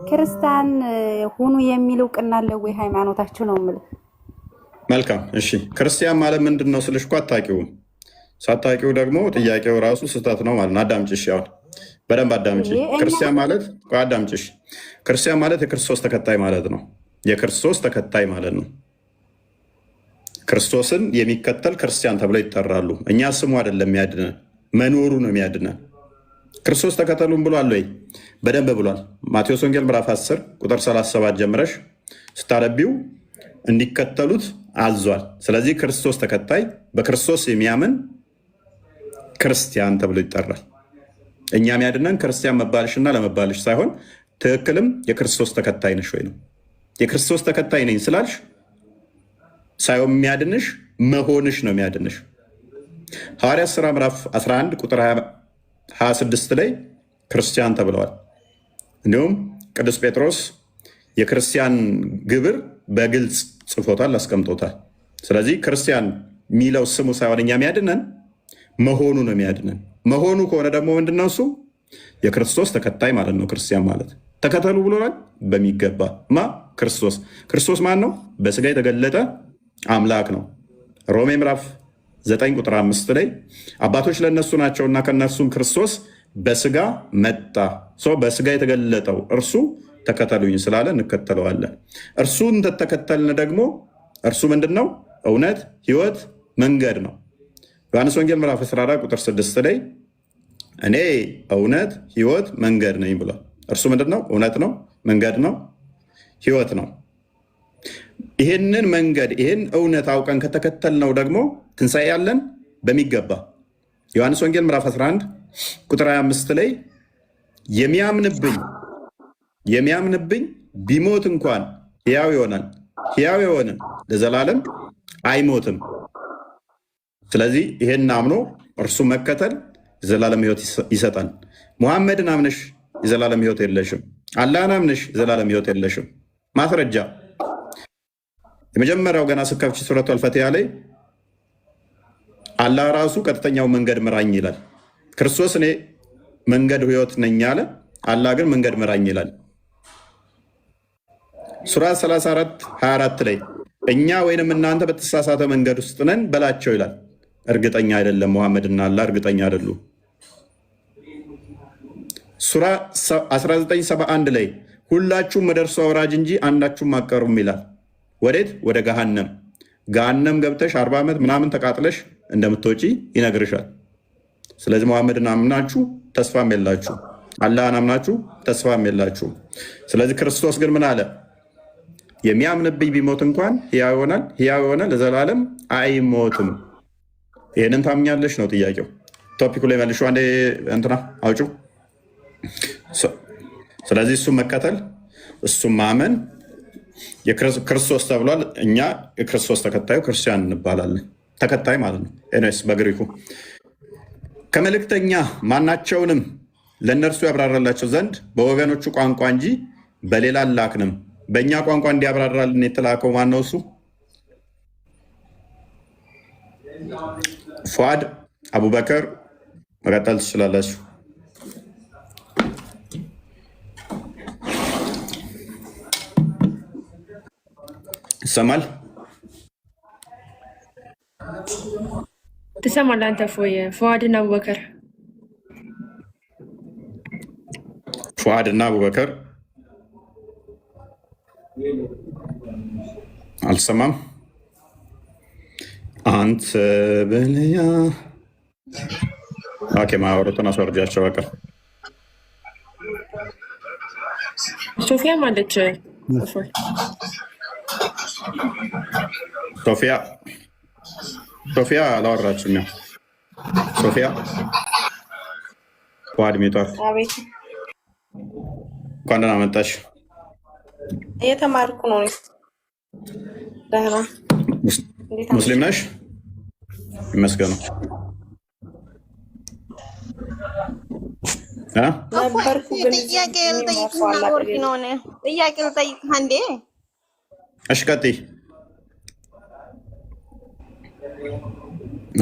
ክርስቲያን ሁኑ የሚል እውቅና አለው ወይ ሃይማኖታችሁ ነው የምልህ። መልካም እሺ፣ ክርስቲያን ማለት ምንድን ነው ስልሽ እኮ አታውቂውም። ሳታውቂው ደግሞ ጥያቄው ራሱ ስህተት ነው ማለት ነው። አዳምጪሽ፣ አሁን በደንብ አዳምጪ። ክርስቲያን ማለት አዳምጪሽ፣ ክርስቲያን ማለት የክርስቶስ ተከታይ ማለት ነው። የክርስቶስ ተከታይ ማለት ነው። ክርስቶስን የሚከተል ክርስቲያን ተብለው ይጠራሉ። እኛ ስሙ አይደለም የሚያድነን፣ መኖሩ ነው የሚያድነን። ክርስቶስ ተከተሉን ብሏል ወይ? በደንብ ብሏል። ማቴዎስ ወንጌል ምዕራፍ 10 ቁጥር 37 ጀምረሽ ስታነቢው እንዲከተሉት አዟል። ስለዚህ ክርስቶስ ተከታይ፣ በክርስቶስ የሚያምን ክርስቲያን ተብሎ ይጠራል። እኛ የሚያድነን ክርስቲያን መባልሽና ለመባልሽ ሳይሆን ትክክልም የክርስቶስ ተከታይ ነሽ ወይ ነው። የክርስቶስ ተከታይ ነኝ ስላልሽ ሳይሆን የሚያድንሽ መሆንሽ ነው የሚያድንሽ። ሐዋርያት ሥራ ምዕራፍ 11 ቁጥር 26 ላይ ክርስቲያን ተብለዋል። እንዲሁም ቅዱስ ጴጥሮስ የክርስቲያን ግብር በግልጽ ጽፎታል፣ አስቀምጦታል። ስለዚህ ክርስቲያን የሚለው ስሙ ሳይሆን እኛ የሚያድነን መሆኑ ነው የሚያድነን። መሆኑ ከሆነ ደግሞ ምንድነው? እሱ የክርስቶስ ተከታይ ማለት ነው። ክርስቲያን ማለት ተከተሉ ብሎናል በሚገባ ማ ክርስቶስ። ክርስቶስ ማን ነው? በስጋ የተገለጠ አምላክ ነው። ሮሜ ምዕራፍ 9 ቁጥር 5 ላይ አባቶች ለእነሱ ናቸውና ከእነርሱም ክርስቶስ በስጋ መጣ። በስጋ የተገለጠው እርሱ ተከተሉኝ ስላለ እንከተለዋለን። እርሱን ተከተልን ደግሞ እርሱ ምንድን ነው? እውነት፣ ሕይወት፣ መንገድ ነው። ዮሐንስ ወንጌል ምዕራፍ 14 ቁጥር 6 ላይ እኔ እውነት፣ ሕይወት፣ መንገድ ነኝ ብሏል። እርሱ ምንድን ነው? እውነት ነው፣ መንገድ ነው፣ ሕይወት ነው። ይህንን መንገድ ይህን እውነት አውቀን ከተከተልነው ደግሞ ትንሣኤ ያለን በሚገባ ዮሐንስ ወንጌል ምዕራፍ 11 ቁጥር 25 ላይ የሚያምንብኝ ቢሞት እንኳን ሕያው ይሆናል፣ ሕያው የሆነ ለዘላለም አይሞትም። ስለዚህ ይሄን አምኖ እርሱ መከተል የዘላለም ሕይወት ይሰጣል። ሙሐመድን አምነሽ የዘላለም ሕይወት የለሽም። አላህን አምነሽ የዘላለም ሕይወት የለሽም። ማስረጃ የመጀመሪያው ገና ስከፍች ሱረቱል ፈቲሃ ላይ አላህ ራሱ ቀጥተኛው መንገድ ምራኝ ይላል። ክርስቶስ እኔ መንገድ ሕይወት ነኝ አለ። አላህ ግን መንገድ ምራኝ ይላል። ሱራ 34 24 ላይ እኛ ወይንም እናንተ በተሳሳተ መንገድ ውስጥ ነን በላቸው ይላል። እርግጠኛ አይደለም ሙሐመድና አላህ እርግጠኛ አይደሉም። ሱራ 1971 ላይ ሁላችሁም ወደ እርሱ አውራጅ እንጂ አንዳችሁም አትቀሩም ይላል። ወዴት? ወደ ገሃነም። ገሃነም ገብተሽ 40 ዓመት ምናምን ተቃጥለሽ እንደምትወጪ ይነግርሻል። ስለዚህ ሙሐመድን አምናችሁ ተስፋም የላችሁ፣ አላህን አምናችሁ ተስፋም የላችሁ። ስለዚህ ክርስቶስ ግን ምን አለ? የሚያምንብኝ ቢሞት እንኳን ሕያው ይሆናል፣ ሕያው የሆነ ለዘላለም አይሞትም። ይህንን ታምኛለሽ ነው ጥያቄው። ቶፒኩ ላይ መልሹ። አንዴ እንትና አውጪው። ስለዚህ እሱም መከተል እሱም ማመን የክርስቶስ ተብሏል። እኛ የክርስቶስ ተከታዩ ክርስቲያን እንባላለን። ተከታይ ማለት ነው። ኤኖስ በግሪኩ ከመልእክተኛ ማናቸውንም ለእነርሱ ያብራራላቸው ዘንድ በወገኖቹ ቋንቋ እንጂ በሌላ አላክንም። በእኛ ቋንቋ እንዲያብራራልን የተላከው ማን ነው? እሱ ፉአድ አቡበከር። መቀጠል ትችላላችሁ። ይሰማል? ትሰማለህ? አንተ ፉአድና አቡበከር ፉአድና አቡበከር አልሰማም። አንተ በልያ ማወሩትን አስወርጃቸው። በቃ ሶፊያም አለች። ሶፊያ አላወራችም። ያው ሶፊያ ፉአድ ሜቷል። እንኳን ደህና መጣሽ። እየተማርኩ ነው። ደህና ሙስሊም ነሽ? ይመስገነው ነበርኩ። ግን ጥያቄ ልጠይቅህ አንዴ። እሺ ቀጥይ።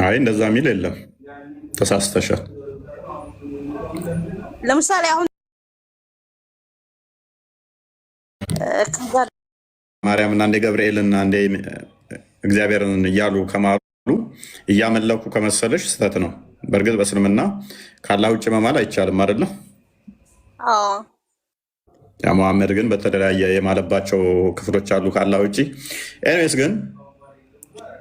አይ እንደዛ የሚል የለም፣ ተሳስተሻል። ለምሳሌ አሁን ማርያምና እንደ ገብርኤልና እንደ እግዚአብሔርን እያሉ ከማሉ እያመለኩ ከመሰለሽ ስህተት ነው። በእርግጥ በእስልምና ከአላህ ውጭ መማል አይቻልም አይደለ? ያ መሐመድ ግን በተለያየ የማለባቸው ክፍሎች አሉ ከአላህ ውጭ። ኤኒዌይስ ግን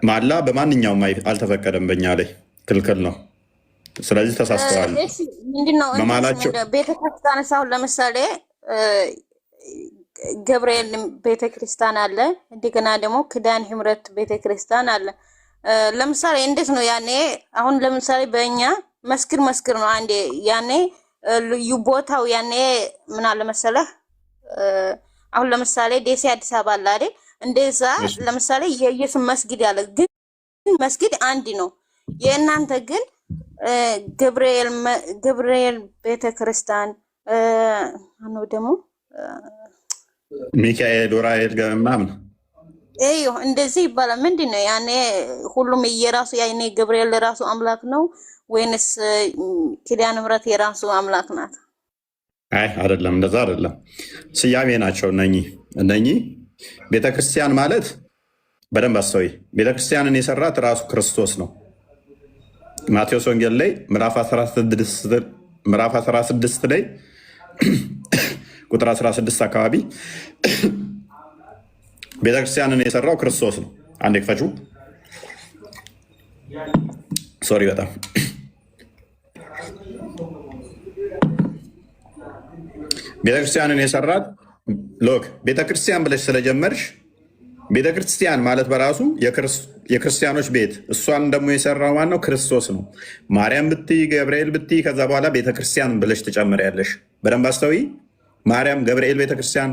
ማላ በማንኛውም አልተፈቀደም፣ በእኛ ላይ ክልክል ነው። ስለዚህ ተሳስተዋል። ምንድነው በማላቸው ቤተክርስቲያን ሳሁን ለምሳሌ ገብርኤል ቤተክርስቲያን አለ፣ እንደገና ደግሞ ክዳን ህምረት ቤተክርስቲያን አለ። ለምሳሌ እንዴት ነው ያኔ? አሁን ለምሳሌ በእኛ መስክር ነው አንዴ ያኔ ልዩ ቦታው ያኔ ምን አለ መሰለህ? አሁን ለምሳሌ ደሴ አዲስ አበባ አለ አይደል? እንደዛ ለምሳሌ የኢየሱስ መስጊድ ያለ ግን መስጊድ አንድ ነው። የእናንተ ግን ገብርኤል ቤተክርስቲያን ነው ደግሞ ሚካኤል ኡራኤል ምናምን እንደዚህ ይባላል። ምንድን ነው ያኔ? ሁሉም የራሱ ያኔ ገብርኤል የራሱ አምላክ ነው ወይንስ ኪዳነ ምሕረት የራሱ አምላክ ናት? አይ አይደለም፣ እንደዛ አይደለም። ስያሜ ናቸው እነኚህ። ቤተክርስቲያን ማለት በደንብ አስተውይ፣ ቤተክርስቲያንን የሰራት ራሱ ክርስቶስ ነው። ማቴዎስ ወንጌል ላይ ምዕራፍ 16 ላይ ቁጥር 16 አካባቢ ቤተክርስቲያንን የሰራው ክርስቶስ ነው። አንዴ ክፈቹ። ሶሪ በጣም ቤተክርስቲያንን የሰራት ሎክ ቤተክርስቲያን ብለሽ ስለጀመርሽ ቤተክርስቲያን ማለት በራሱ የክርስቲያኖች ቤት፣ እሷን ደግሞ የሰራው ማነው? ክርስቶስ ነው። ማርያም ብትይ ገብርኤል ብትይ ከዛ በኋላ ቤተክርስቲያን ብለሽ ትጨምሪያለሽ። በደንብ አስተውይ። ማርያም፣ ገብርኤል ቤተክርስቲያን፣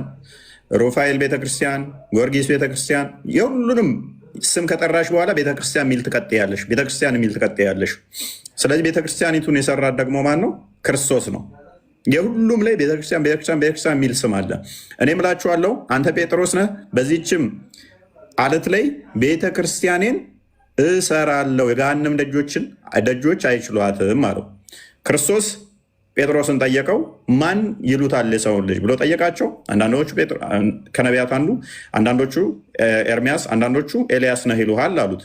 ሩፋኤል ቤተክርስቲያን፣ ጊዮርጊስ ቤተክርስቲያን፣ የሁሉንም ስም ከጠራሽ በኋላ ቤተክርስቲያን የሚል ትቀጥያለሽ። ስለዚህ ቤተክርስቲያኒቱን የሰራት ደግሞ ማን ነው? ክርስቶስ ነው። የሁሉም ላይ ቤተክርስቲያን የሚል ስም አለ። እኔ እምላችኋለሁ፣ አንተ ጴጥሮስ ነህ፣ በዚህችም አለት ላይ ቤተክርስቲያኔን እሰራለሁ፣ የገሃነም ደጆች አይችሏትም አለው። ክርስቶስ ጴጥሮስን ጠየቀው፣ ማን ይሉታል የሰውን ልጅ ብሎ ጠየቃቸው። አንዳንዶቹ ከነቢያት አንዱ፣ አንዳንዶቹ ኤርሚያስ፣ አንዳንዶቹ ኤልያስ ነህ ይሉሃል አሉት።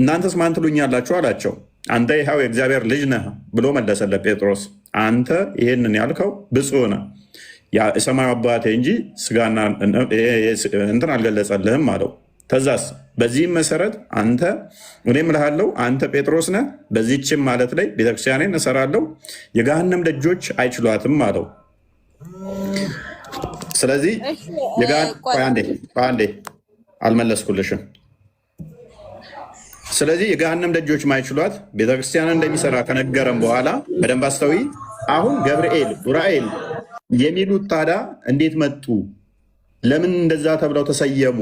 እናንተስ ማን ትሉኛላችሁ አላቸው። አንተ ይኸው የእግዚአብሔር ልጅ ነህ ብሎ መለሰለት ጴጥሮስ። አንተ ይህንን ያልከው ብፁዕ ነህ፣ የሰማዩ አባቴ እንጂ ስጋና እንትን አልገለጸልህም አለው። ተዛስ በዚህም መሰረት እኔም እልሃለሁ አንተ ጴጥሮስ ነህ፣ በዚህችም ማለት ላይ ቤተክርስቲያኔን እሰራለሁ፣ የገሃነም ደጆች አይችሏትም አለው። ስለዚህ አንዴ አልመለስኩልሽም። ስለዚህ የገሃነም ደጆች ማይችሏት ቤተክርስቲያንን እንደሚሰራ ከነገረም በኋላ በደንብ አስተዊ። አሁን ገብርኤል ኡራኤል የሚሉት ታዲያ እንዴት መጡ? ለምን እንደዛ ተብለው ተሰየሙ?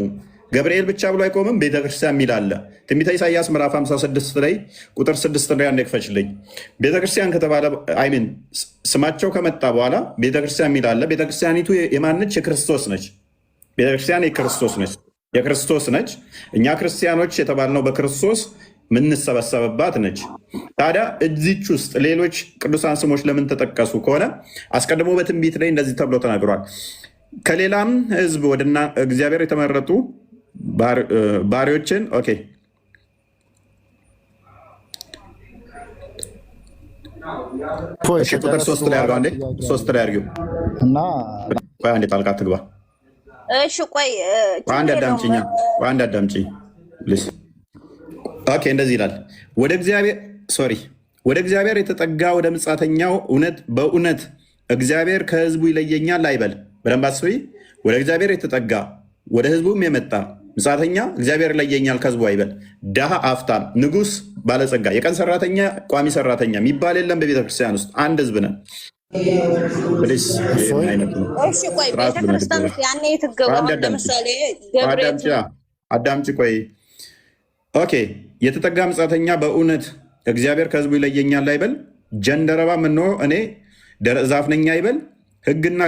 ገብርኤል ብቻ ብሎ አይቆምም። ቤተክርስቲያን የሚል አለ። ትንቢተ ኢሳያስ ምዕራፍ 56 ላይ ቁጥር 6 ላይ አንዴ ክፈችልኝ። ቤተክርስቲያን ከተባለ አይምን ስማቸው ከመጣ በኋላ ቤተክርስቲያን የሚል አለ። ቤተክርስቲያኒቱ የማነች? የክርስቶስ ነች። ቤተክርስቲያን የክርስቶስ ነች። እኛ ክርስቲያኖች የተባልነው በክርስቶስ ምንሰበሰብባት ነች። ታዲያ እዚች ውስጥ ሌሎች ቅዱሳን ስሞች ለምን ተጠቀሱ ከሆነ አስቀድሞ በትንቢት ላይ እንደዚህ ተብሎ ተናግሯል። ከሌላም ሕዝብ ወደ እግዚአብሔር የተመረጡ ባሪዎችን ቁጥር 3 ላይ አድርገው። አንዴ 3 ላይ አድርጊው እና አንዴ ጣልቃ ትግባ። እሺ ቆይ አንድ አዳምጪኝ ፕሊዝ። ኦኬ እንደዚህ ይላል። ወደ እግዚአብሔር የተጠጋ ወደ ምጻተኛው በእውነት እግዚአብሔር ከህዝቡ ይለየኛል አይበል። በደንብ አስቢ። ወደ እግዚአብሔር የተጠጋ ወደ ህዝቡም የመጣ ምጻተኛ እግዚአብሔር ይለየኛል ከህዝቡ አይበል። ድሃ፣ አፍታም፣ ንጉስ፣ ባለጸጋ፣ የቀን ሰራተኛ፣ ቋሚ ሰራተኛ የሚባል የለም። በቤተክርስቲያን ውስጥ አንድ ህዝብ ነን። አዳምጪ ቆይ። ኦኬ የተጠጋ ምጻተኛ በእውነት እግዚአብሔር ከህዝቡ ይለየኛል አይበል። ጀንደረባ ምነው እኔ ዛፍ ነኝ አይበል። ህግና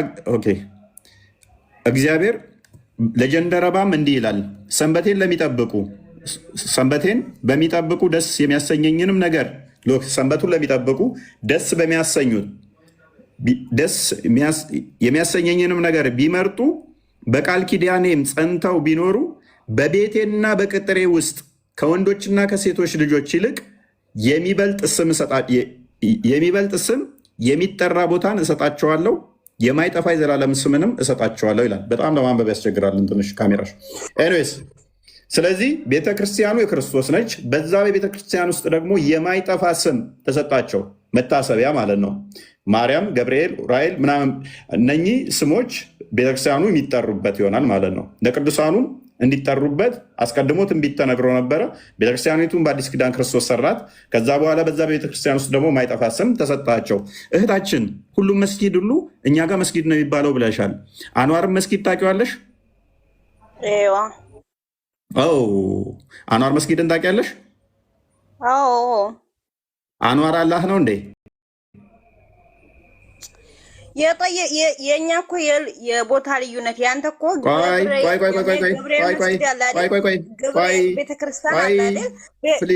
እግዚአብሔር ለጀንደረባም እንዲህ ይላል፣ ሰንበቴን በሚጠብቁ ደስ የሚያሰኘኝንም ነገር ሰንበቱን ለሚጠብቁ ደስ የሚያሰኘኝንም ነገር ቢመርጡ በቃል ኪዳኔም ጸንተው ቢኖሩ በቤቴና በቅጥሬ ውስጥ ከወንዶችና ከሴቶች ልጆች ይልቅ የሚበልጥ ስም የሚጠራ ቦታን እሰጣቸዋለሁ፣ የማይጠፋ የዘላለም ስምንም እሰጣቸዋለሁ ይላል። በጣም ለማንበብ ያስቸግራልን ትንሽ ካሜራሽ። ኤኒዌይስ ስለዚህ ቤተክርስቲያኑ የክርስቶስ ነች። በዛ በቤተክርስቲያን ውስጥ ደግሞ የማይጠፋ ስም ተሰጣቸው፣ መታሰቢያ ማለት ነው። ማርያም፣ ገብርኤል፣ ራኤል ምናምን እነኚህ ስሞች ቤተክርስቲያኑ የሚጠሩበት ይሆናል ማለት ነው። ለቅዱሳኑም እንዲጠሩበት አስቀድሞ ትንቢት ተነግሮ ነበረ። ቤተክርስቲያኒቱን በአዲስ ኪዳን ክርስቶስ ሰራት። ከዛ በኋላ በዛ በቤተክርስቲያን ውስጥ ደግሞ ማይጠፋ ስም ተሰጣቸው። እህታችን ሁሉም መስጊድ ሁሉ እኛ ጋር መስጊድ ነው የሚባለው ብለሻል። አንዋርም መስጊድ ታውቂዋለሽ? አንዋር መስጊድን ታውቂያለሽ? አንዋር አላህ ነው እንዴ? የእኛ እኮ የቦታ ልዩነት ያንተ እኮ ቤተክርስቲያን አለ አይደል?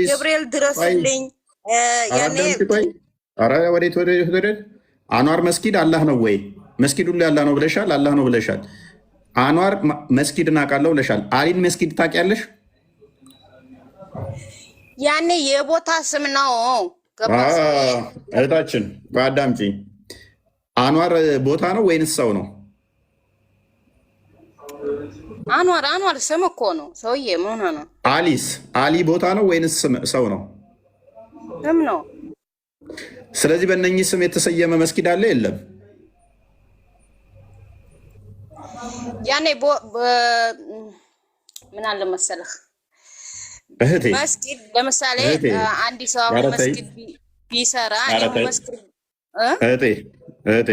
ገብርኤል ድረስልኝ። ወዴት አንዋር መስጊድ አላህ ነው ወይ? መስጊድ ሁሉ ያላህ ነው ብለሻል። አላህ ነው ብለሻል። አንዋር መስጊድን አውቃለሁ ብለሻል። አሊን መስጊድ ታውቂያለሽ? ያኔ የቦታ ስም ነው። እህታችን በአዳምጪ አንዋር ቦታ ነው ወይንስ ሰው ነው? አንዋር ስም እኮ ነው። ሰውዬ ምን ሆነ ነው? አሊ ቦታ ነው ወይንስ ሰው ነው? ስም ነው። ስለዚህ በእነኚህ ስም የተሰየመ መስጊድ አለ የለም? ያኔ ምን አለ መሰለህ እህቴ፣ መስጊድ ለምሳሌ አንድ ሰው አሁን መስጊድ ቢሰራ መስጊድ እህቴ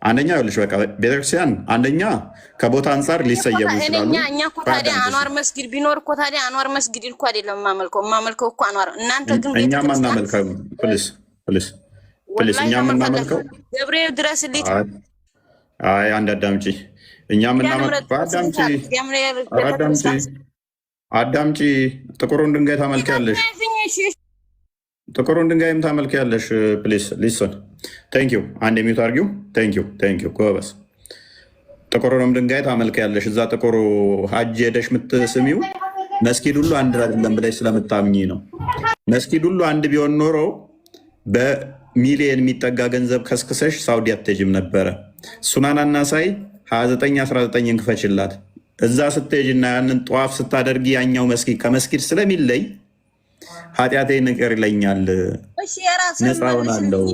አንደኛ ይኸውልሽ፣ በቃ ቤተክርስቲያን አንደኛ ከቦታ አንጻር ሊሰየሙ ይችላሉ። እኛ እኮ ታዲያ አንዋር መስጊድ ቢኖር እኮ ታዲያ አንዋር መስጊድ እኮ አይደለም የማመልከው እኮ አንዋር። እናንተ ግን እኛም አናመልከው። ፕሊስ እኛም የምናመልከው ገብርኤል ድረስልኝ። አይ አንድ አዳምጪ። እኛም የምናመልከው አዳምጪ። ጥቁሩን ድንጋይ ታመልኪያለሽ። ጥቁሩን ድንጋይም ታመልኪያለሽ። ፕሊስ ሊስን። ቴንኪው። አንድ የሚዩት አርጊው። ቴንኪው ጎበስ። ጥቁሩንም ድንጋይ ታመልኪያለሽ። እዛ ጥቁሩ ሀጅ ሄደሽ የምትስሚው መስጊድ ሁሉ አንድ አይደለም ብለሽ ስለምታምኚ ነው። መስጊድ ሁሉ አንድ ቢሆን ኖሮ በሚሊየን የሚጠጋ ገንዘብ ከስክሰሽ ሳውዲ አትሄጂም ነበረ። ሱናናና ሳይ 2919 እንክፈችላት። እዛ ስትሄጂና ያንን ጠዋፍ ስታደርጊ ያኛው መስጊድ ከመስጊድ ስለሚለይ ኃጢአቴን ይቅር ይለኛል፣ ነፃ ሆናለሁ።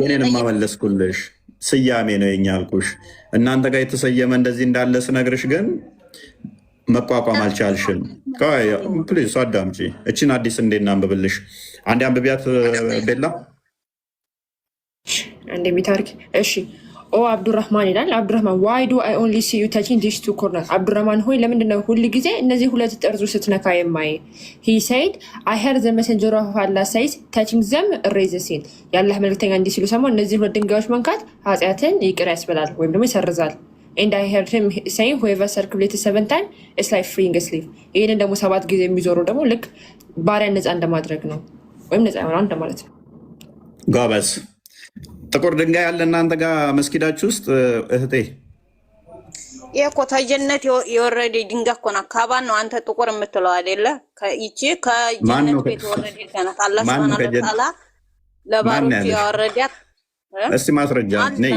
የኔን ማመለስኩልሽ ስያሜ ነው የኛ አልኩሽ። እናንተ ጋር የተሰየመ እንደዚህ እንዳለ ስነግርሽ ግን መቋቋም አልቻልሽም። ፕሊዝ አዳምጪ። እችን አዲስ እንዴት እናንብብልሽ? አንዴ አንብቢያት ቤላ። አንዴ ቢታርክ። እሺ ኦ አብዱራህማን ይላል። አብዱራህማን ዋይ ዱ አይ ኦንሊ ሲ ዩ ታቺንግ ዲስ ቱ ኮርነር። አብዱራህማን ሆይ ለምንድነው ሁል ጊዜ እነዚህ ሁለት ጠርዞች ስትነካ የማይ? ሂ ሰይድ አይ ሄር ዘ መሰንጀር ኦፍ አላህ ሳይዝ ታቺንግ ዘም ሬዝ ሲን። የአላህ መልክተኛ እንዲህ ሲሉ ሰማሁ፣ እነዚህ ሁለት ድንጋዮች መንካት ኃጢአትን ይቅር ያስብላል ወይም ደግሞ ይሰርዛል። ኤንድ አይ ሄርድ ሂም ሴይንግ ሁኤቨር ሰርኩሌትድ 7 ታይም ኢትስ ላይክ ፍሪንግ ኤ ስሌቭ። ይህንን ደግሞ 7 ጊዜ የሚዞሩ ደግሞ ልክ ባሪያን ነፃ እንደማድረግ ነው፣ ወይም ነፃ ይሆናል እንደማለት ነው። ጎበዝ። ጥቁር ድንጋይ ያለ እናንተ ጋር መስጊዳችሁ ውስጥ እህቴ? ይሄ እኮ ተጀነት የወረደ ድንጋይ እኮ ነው። ካባን ነው አንተ ጥቁር የምትለው አይደለ? ይቺ ከጀነት ቤት ወረደ ገና አላህ Subhanahu Wa Ta'ala ለባሮቹ ያወረዳት። እስቲ ማስረጃ ነይ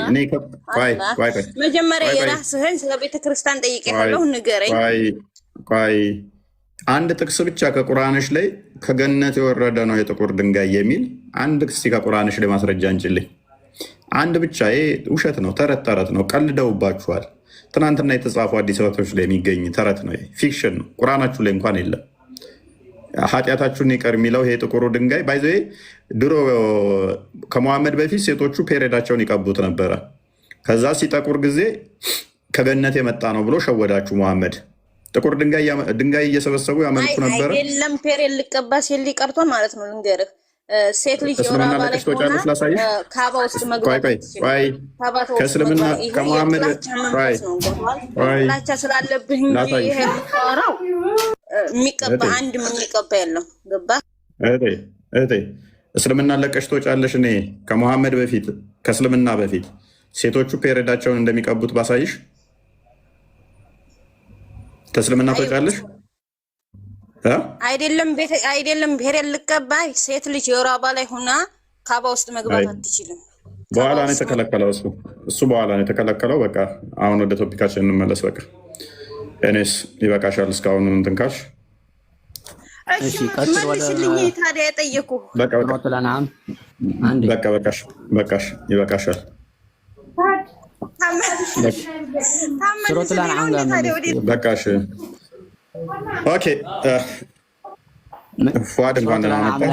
መጀመሪያ የራስህን ስለ ቤተ ክርስቲያን ጠይቄሃለሁ፣ ንገረኝ። ቆይ አንድ ጥቅስ ብቻ ከቁርአንሽ ላይ ከገነት የወረደ ነው የጥቁር ድንጋይ የሚል አንድ እስቲ ከቁርአንሽ ላይ ማስረጃ እንችልኝ። አንድ ብቻ። ይሄ ውሸት ነው፣ ተረት ነው፣ ቀልደውባችኋል። ትናንትና የተጻፉ አዲስ አበባዎች ላይ የሚገኝ ተረት ነው፣ ፊክሽን ነው። ቁርአናችሁ ላይ እንኳን የለም። ኃጢአታችሁን ይቀር የሚለው ይሄ ጥቁሩ ድንጋይ ባይዘ ድሮ ከመሐመድ በፊት ሴቶቹ ፔሬዳቸውን ይቀቡት ነበረ። ከዛ ሲጠቁር ጊዜ ከገነት የመጣ ነው ብሎ ሸወዳችሁ መሐመድ። ጥቁር ድንጋይ እየሰበሰቡ ያመልኩ ነበረ። አይደለም ፔሬድ ልቀባ ሲል ቀርቶ ማለት ነው። ልንገርህ ሴት ልጅ የወራባ ላይ ሆና ካባ ውስጥ መግባት ከእስልምና ከመሐመድ ላቻ ስላለብህ እንጂ ይሄ የምታወራው የሚቀባ አንድ ምን የሚቀባ የለም። ገባ እህቴ? እስልምና ለቀሽ ትወጫለሽ። እኔ ከመሐመድ በፊት ከእስልምና በፊት ሴቶቹ ፔሬዳቸውን እንደሚቀቡት ባሳይሽ ከእስልምና ትወጫለሽ? አይደለም ብሔር ልቀባ ሴት ልጅ የወር አበባ ላይ ሆና ካባ ውስጥ መግባት አትችልም። በኋላ ነው የተከለከለው። እሱ በኋላ ነው የተከለከለው። በቃ አሁን ወደ ቶፒካችን እንመለስ። በቃ እኔስ ይበቃሻል እስካሁን እንትን ካልሽ። እሺ መልስልኝ ታዲያ የጠየኩህ። በቃሽ ይበቃሻል። በቃሽ ኦኬ። ፉአድ እንኳን ደህና መጣህ።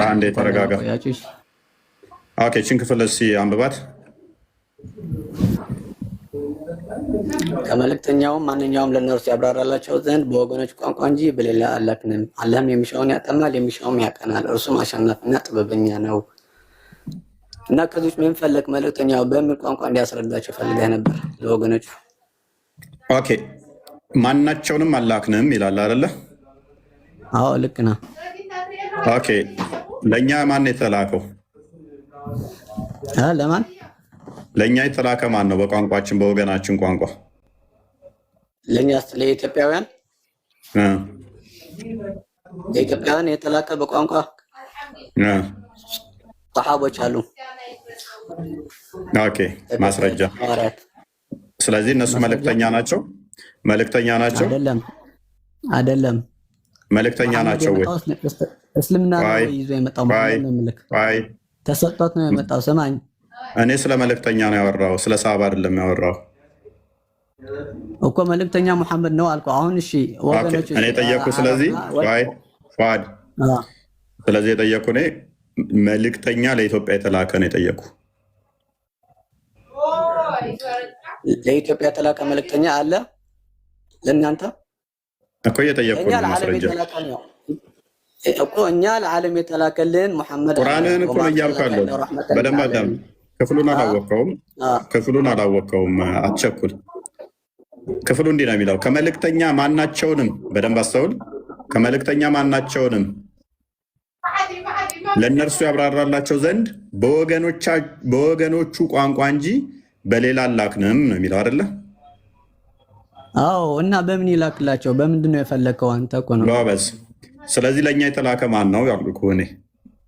አንዴ ተረጋጋ። ኦኬ ችን ክፍል እስኪ አንብባት። ከመልእክተኛውም ማንኛውም ለእነርሱ ያብራራላቸው ዘንድ በወገኖች ቋንቋ እንጂ በሌላ አላክንም። አላህም የሚሻውን ያጠማል፣ የሚሻውም ያቀናል። እርሱም አሸናፊና ጥበበኛ ነው። እና ከዚህ ምን ፈለክ? መልእክተኛው በምን ቋንቋ እንዲያስረዳቸው ፈልገህ ነበር ለወገኖቹ? ኦኬ ማናቸውንም አላክንም ይላል አይደለ? አዎ ልክ ነው። ኦኬ ለእኛ ማን የተላከው? ለማን? ለእኛ የተላከ ማን ነው? በቋንቋችን በወገናችን ቋንቋ ለእኛስ ለኢትዮጵያውያን ለኢትዮጵያውያን የተላከ በቋንቋ ሰሃቦች አሉ። ኦኬ ማስረጃ። ስለዚህ እነሱ መልእክተኛ ናቸው? አይደለም መልእክተኛ ናቸው ወይ? እስልምና ነው ይዞ የመጣው ማለት ተሰጥቶት ነው የመጣው። ሰማኝ፣ እኔ ስለ መልእክተኛ ነው ያወራው፣ ስለ ሰሃባ አይደለም ያወራው እኮ። መልእክተኛ መሐመድ ነው አልኩ። አሁን እሺ ወገኖች እኔ ጠየቁ። ስለዚህ ፉአድ ስለዚህ የጠየቁ እኔ መልእክተኛ ለኢትዮጵያ የተላከ ነው የጠየቁ። ለኢትዮጵያ የተላከ መልእክተኛ አለ ለእናንተ እኮ እየጠየቁ ነው። ማስረጃ እኮ እኛ ለዓለም የተላከልን መሐመድ ቁርአንን እኮ ነው እያልኩ ያለው። በደንብ አዳም። ክፍሉን አላወቀውም። አትቸኩል። ክፍሉ እንዲህ ነው የሚለው ከመልእክተኛ ማናቸውንም፣ በደንብ አስተውል። ከመልእክተኛ ማናቸውንም ለእነርሱ ያብራራላቸው ዘንድ በወገኖቹ ቋንቋ እንጂ በሌላ አላክንም ነው የሚለው አይደለ? አዎ። እና በምን ይላክላቸው? በምንድን ነው የፈለከው አንተ? እኮ ነው ጎበዝ። ስለዚህ ለእኛ የተላከ ማን ነው ያልኩህ እኔ።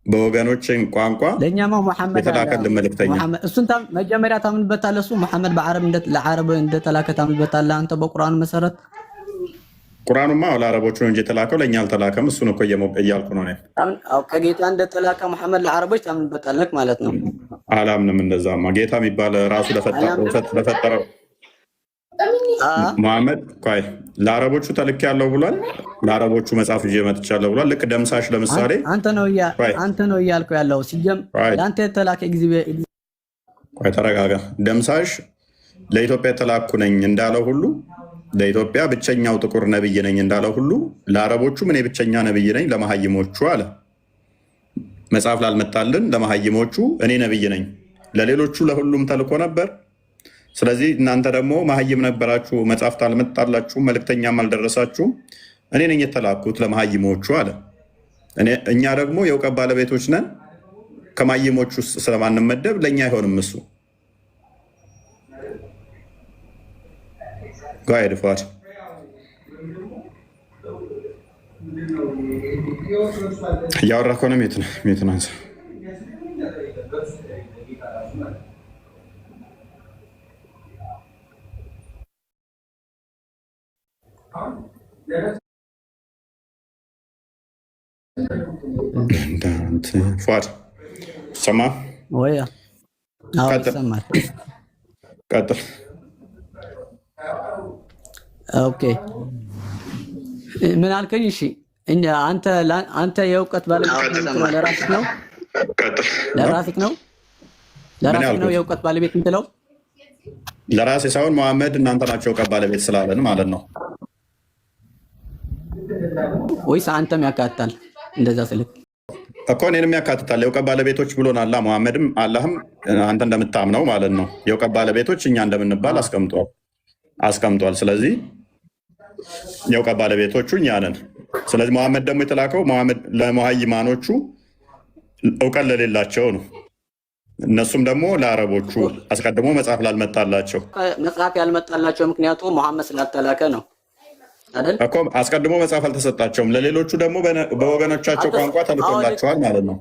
በወገኖችን ቋንቋ ለእኛማ መሐመድ የተላከልን መልእክተኛ። እሱን መጀመሪያ ታምንበታለህ። እሱ መሐመድ ለዓረብ እንደተላከ ታምንበታለህ አንተ በቁርአኑ መሰረት። ቁርአኑማ ለአረቦቹ ነው እንጂ የተላከው ለእኛ አልተላከም። እሱን እኮ እያልኩ ነው። ከጌታ እንደተላከ መሐመድ ለዓረቦች ታምንበታለህ ማለት ነው። አላምንም። እንደዛማ ጌታ የሚባል ራሱ ለፈጠረው መሐመድ ለአረቦቹ ተልክ ያለው ብሏል። ለአረቦቹ መጽሐፍ ይዤ መጥቻለሁ ብሏል። ልክ ደምሳሽ ለምሳሌ አንተ ነው እያልኩ ያለው ለአንተ የተላከ ጊዜ። ተረጋጋ። ደምሳሽ ለኢትዮጵያ የተላኩ ነኝ እንዳለው ሁሉ ለኢትዮጵያ ብቸኛው ጥቁር ነብይ ነኝ እንዳለው ሁሉ ለአረቦቹም እኔ ብቸኛ ነብይ ነኝ ለመሀይሞቹ አለ። መጽሐፍ ላልመጣልን ለመሀይሞቹ እኔ ነብይ ነኝ። ለሌሎቹ ለሁሉም ተልኮ ነበር። ስለዚህ እናንተ ደግሞ መሀይም ነበራችሁ፣ መጽሐፍት አልመጣላችሁም፣ መልእክተኛም አልደረሳችሁም። እኔ ነኝ የተላኩት ለመሀይሞቹ አለ። እኛ ደግሞ የእውቀት ባለቤቶች ነን። ከመሀይሞቹ ውስጥ ስለማንመደብ ለእኛ አይሆንም እሱ። ጋይድ ፏድ እያወራ ከሆነ ሜትን አንሳ። ፏድ ሰማ ወይ? ቀጥል። ኦኬ ምን አልከኝ? እሺ አንተ የእውቀት ባለቤት ለራስህ ነው? ለራስህ ነው የእውቀት ባለቤት የምትለው? ለራሴ ሳይሆን መሐመድ እናንተ ናቸው እውቀት ባለቤት ስላለን ማለት ነው። ወይስ አንተም ያካትታል? እንደዛ ስልክ እኮ እኔንም ያካትታል። የእውቀት ባለቤቶች ብሎናል መሐመድም አላህም አንተ እንደምታምነው ማለት ነው። የእውቀት ባለቤቶች እኛ እንደምንባል አስቀምጧል። ስለዚህ የእውቀት ባለቤቶቹ እኛ ነን። ስለዚህ መሐመድ ደግሞ የተላከው ለመሀይማኖቹ እውቀት ለሌላቸው ነው። እነሱም ደግሞ ለአረቦቹ አስቀድሞ መጽሐፍ ላልመጣላቸው መጽሐፍ ያልመጣላቸው ምክንያቱ መሐመድ ስላልተላከ ነው አይደል እኮ አስቀድሞ መጽሐፍ አልተሰጣቸውም። ለሌሎቹ ደግሞ በወገኖቻቸው ቋንቋ ተልኮላቸዋል ማለት ነው።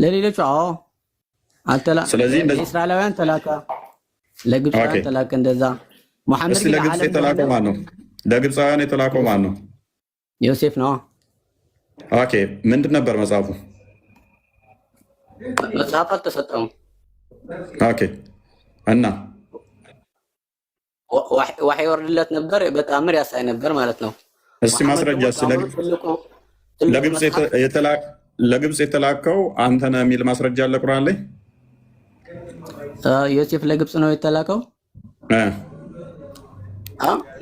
ለሌሎቹ ስለዚህ ለእስራኤላውያን ተላከ፣ ለግብፃውያን ተላከ። እንደዛ መሐመድ ግን ለግብፅ የተላከው ማን ነው? ለግብፃውያን የተላከው ማን ነው? ዮሴፍ ነው። ኦኬ ምንድን ነበር መጽሐፉ? መጽሐፍ አልተሰጠውም። ኦኬ እና ዋህይ ወርድለት ነበር፣ በተአምር ያሳይ ነበር ማለት ነው። እስቲ ማስረጃ ለግብፅ የተላከው አንተ ነህ የሚል ማስረጃ አለ ቁርአን ላይ? ዮሴፍ ለግብፅ ነው የተላከው?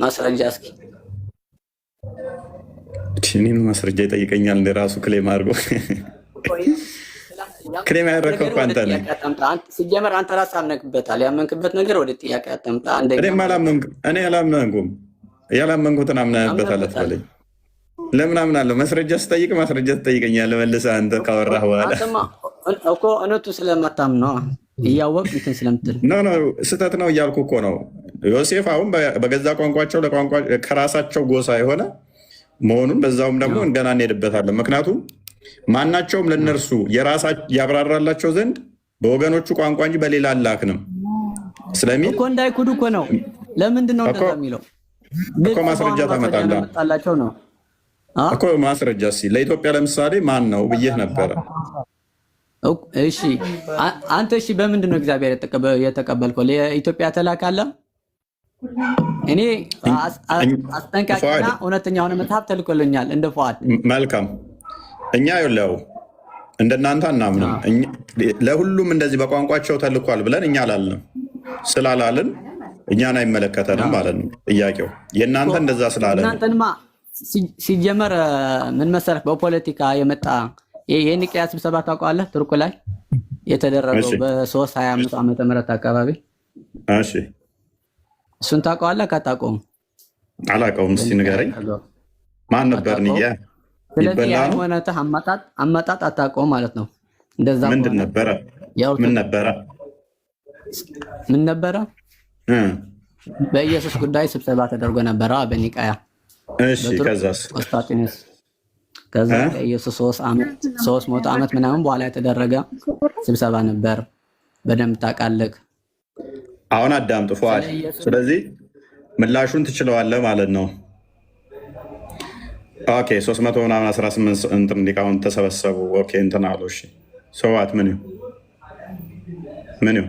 ማስረጃ እስኪ እኔን ማስረጃ ይጠይቀኛል እንደ ራሱ ክሌም አድርጎ ክሌም ያደረከው እኮ አንተ ነህ። ሲጀመር አንተ ራስህ አምነክበታል። ያመንክበት ነገር ወደ ጥያቄ አትምጣ። እኔ አላመንኩም። ያላመንኩትን አምነህበታል አትበለኝ። ለምን አምናለሁ? ማስረጃ ስጠይቅ ማስረጃ ትጠይቀኛለህ መልሰህ አንተ ካወራህ በኋላ እኮ እውነቱ ስለማታምን ነው እያወቅህ እንትን ስለምትል ስህተት ነው እያልኩ እኮ ነው። ዮሴፍ አሁን በገዛ ቋንቋቸው ከራሳቸው ጎሳ የሆነ መሆኑን በዛውም ደግሞ ገና እንሄድበታለን። ምክንያቱም ማናቸውም ለነርሱ ያብራራላቸው ዘንድ በወገኖቹ ቋንቋ እንጂ በሌላ አላክንም ስለሚል እኮ እንዳይኩዱ እኮ ነው። ለምንድን ነው እንደዛ የሚለው እኮ ማስረጃ ታመጣላችሁ ነው እኮ ማስረጃ። ለኢትዮጵያ ለምሳሌ ማን ነው ብዬህ ነበረ። እሺ አንተ እሺ፣ በምንድን ነው እግዚአብሔር የተቀበልከው? ለኢትዮጵያ ተላካለ። እኔ አስጠንቃቂና እውነተኛ የሆነ መጽሐፍ ተልኮልኛል እንደ ፉአድ። መልካም። እኛ ይኸውልህ እንደናንተ አናምንም። ለሁሉም እንደዚህ በቋንቋቸው ተልኳል ብለን እኛ አላልንም። ስላላልን እኛን አይመለከተንም ማለት ነው ጥያቄው። የእናንተ እንደዛ ስላለን እናንተንማ ሲጀመር ምን መሰለህ፣ በፖለቲካ የመጣ የኒቅያ ስብሰባ ታውቀዋለህ? ቱርክ ላይ የተደረገው በ325 ዓመተ ምህረት አካባቢ። እሺ እሱን ታውቀዋለህ? ካታውቀውም አላውቀውም። እስኪ ንገረኝ። ማን ነበር ኒቅያ? ስለዚህ የሃይማኖትህ አመጣጥ አታውቀውም ማለት ነው። እንደዛ ምንድን ነበረ? ምን ነበረ? በኢየሱስ ጉዳይ ስብሰባ ተደርጎ ነበረ በኒቃያ። እሺ ከዛስ? ቆስጣንጢኖስ። ከዛ ኢየሱስ 300 ዓመት ምናምን በኋላ የተደረገ ስብሰባ ነበር። በደንብ ታውቃለህ። አሁን አዳምጥ ፉአድ። ስለዚህ ምላሹን ትችለዋለህ ማለት ነው። ኦኬ 300 ምናምን 18 እንትን ሊቃውንት ተሰበሰቡ። ኦኬ እንትን አሉ። እሺ ሰዋት ምን ይሁን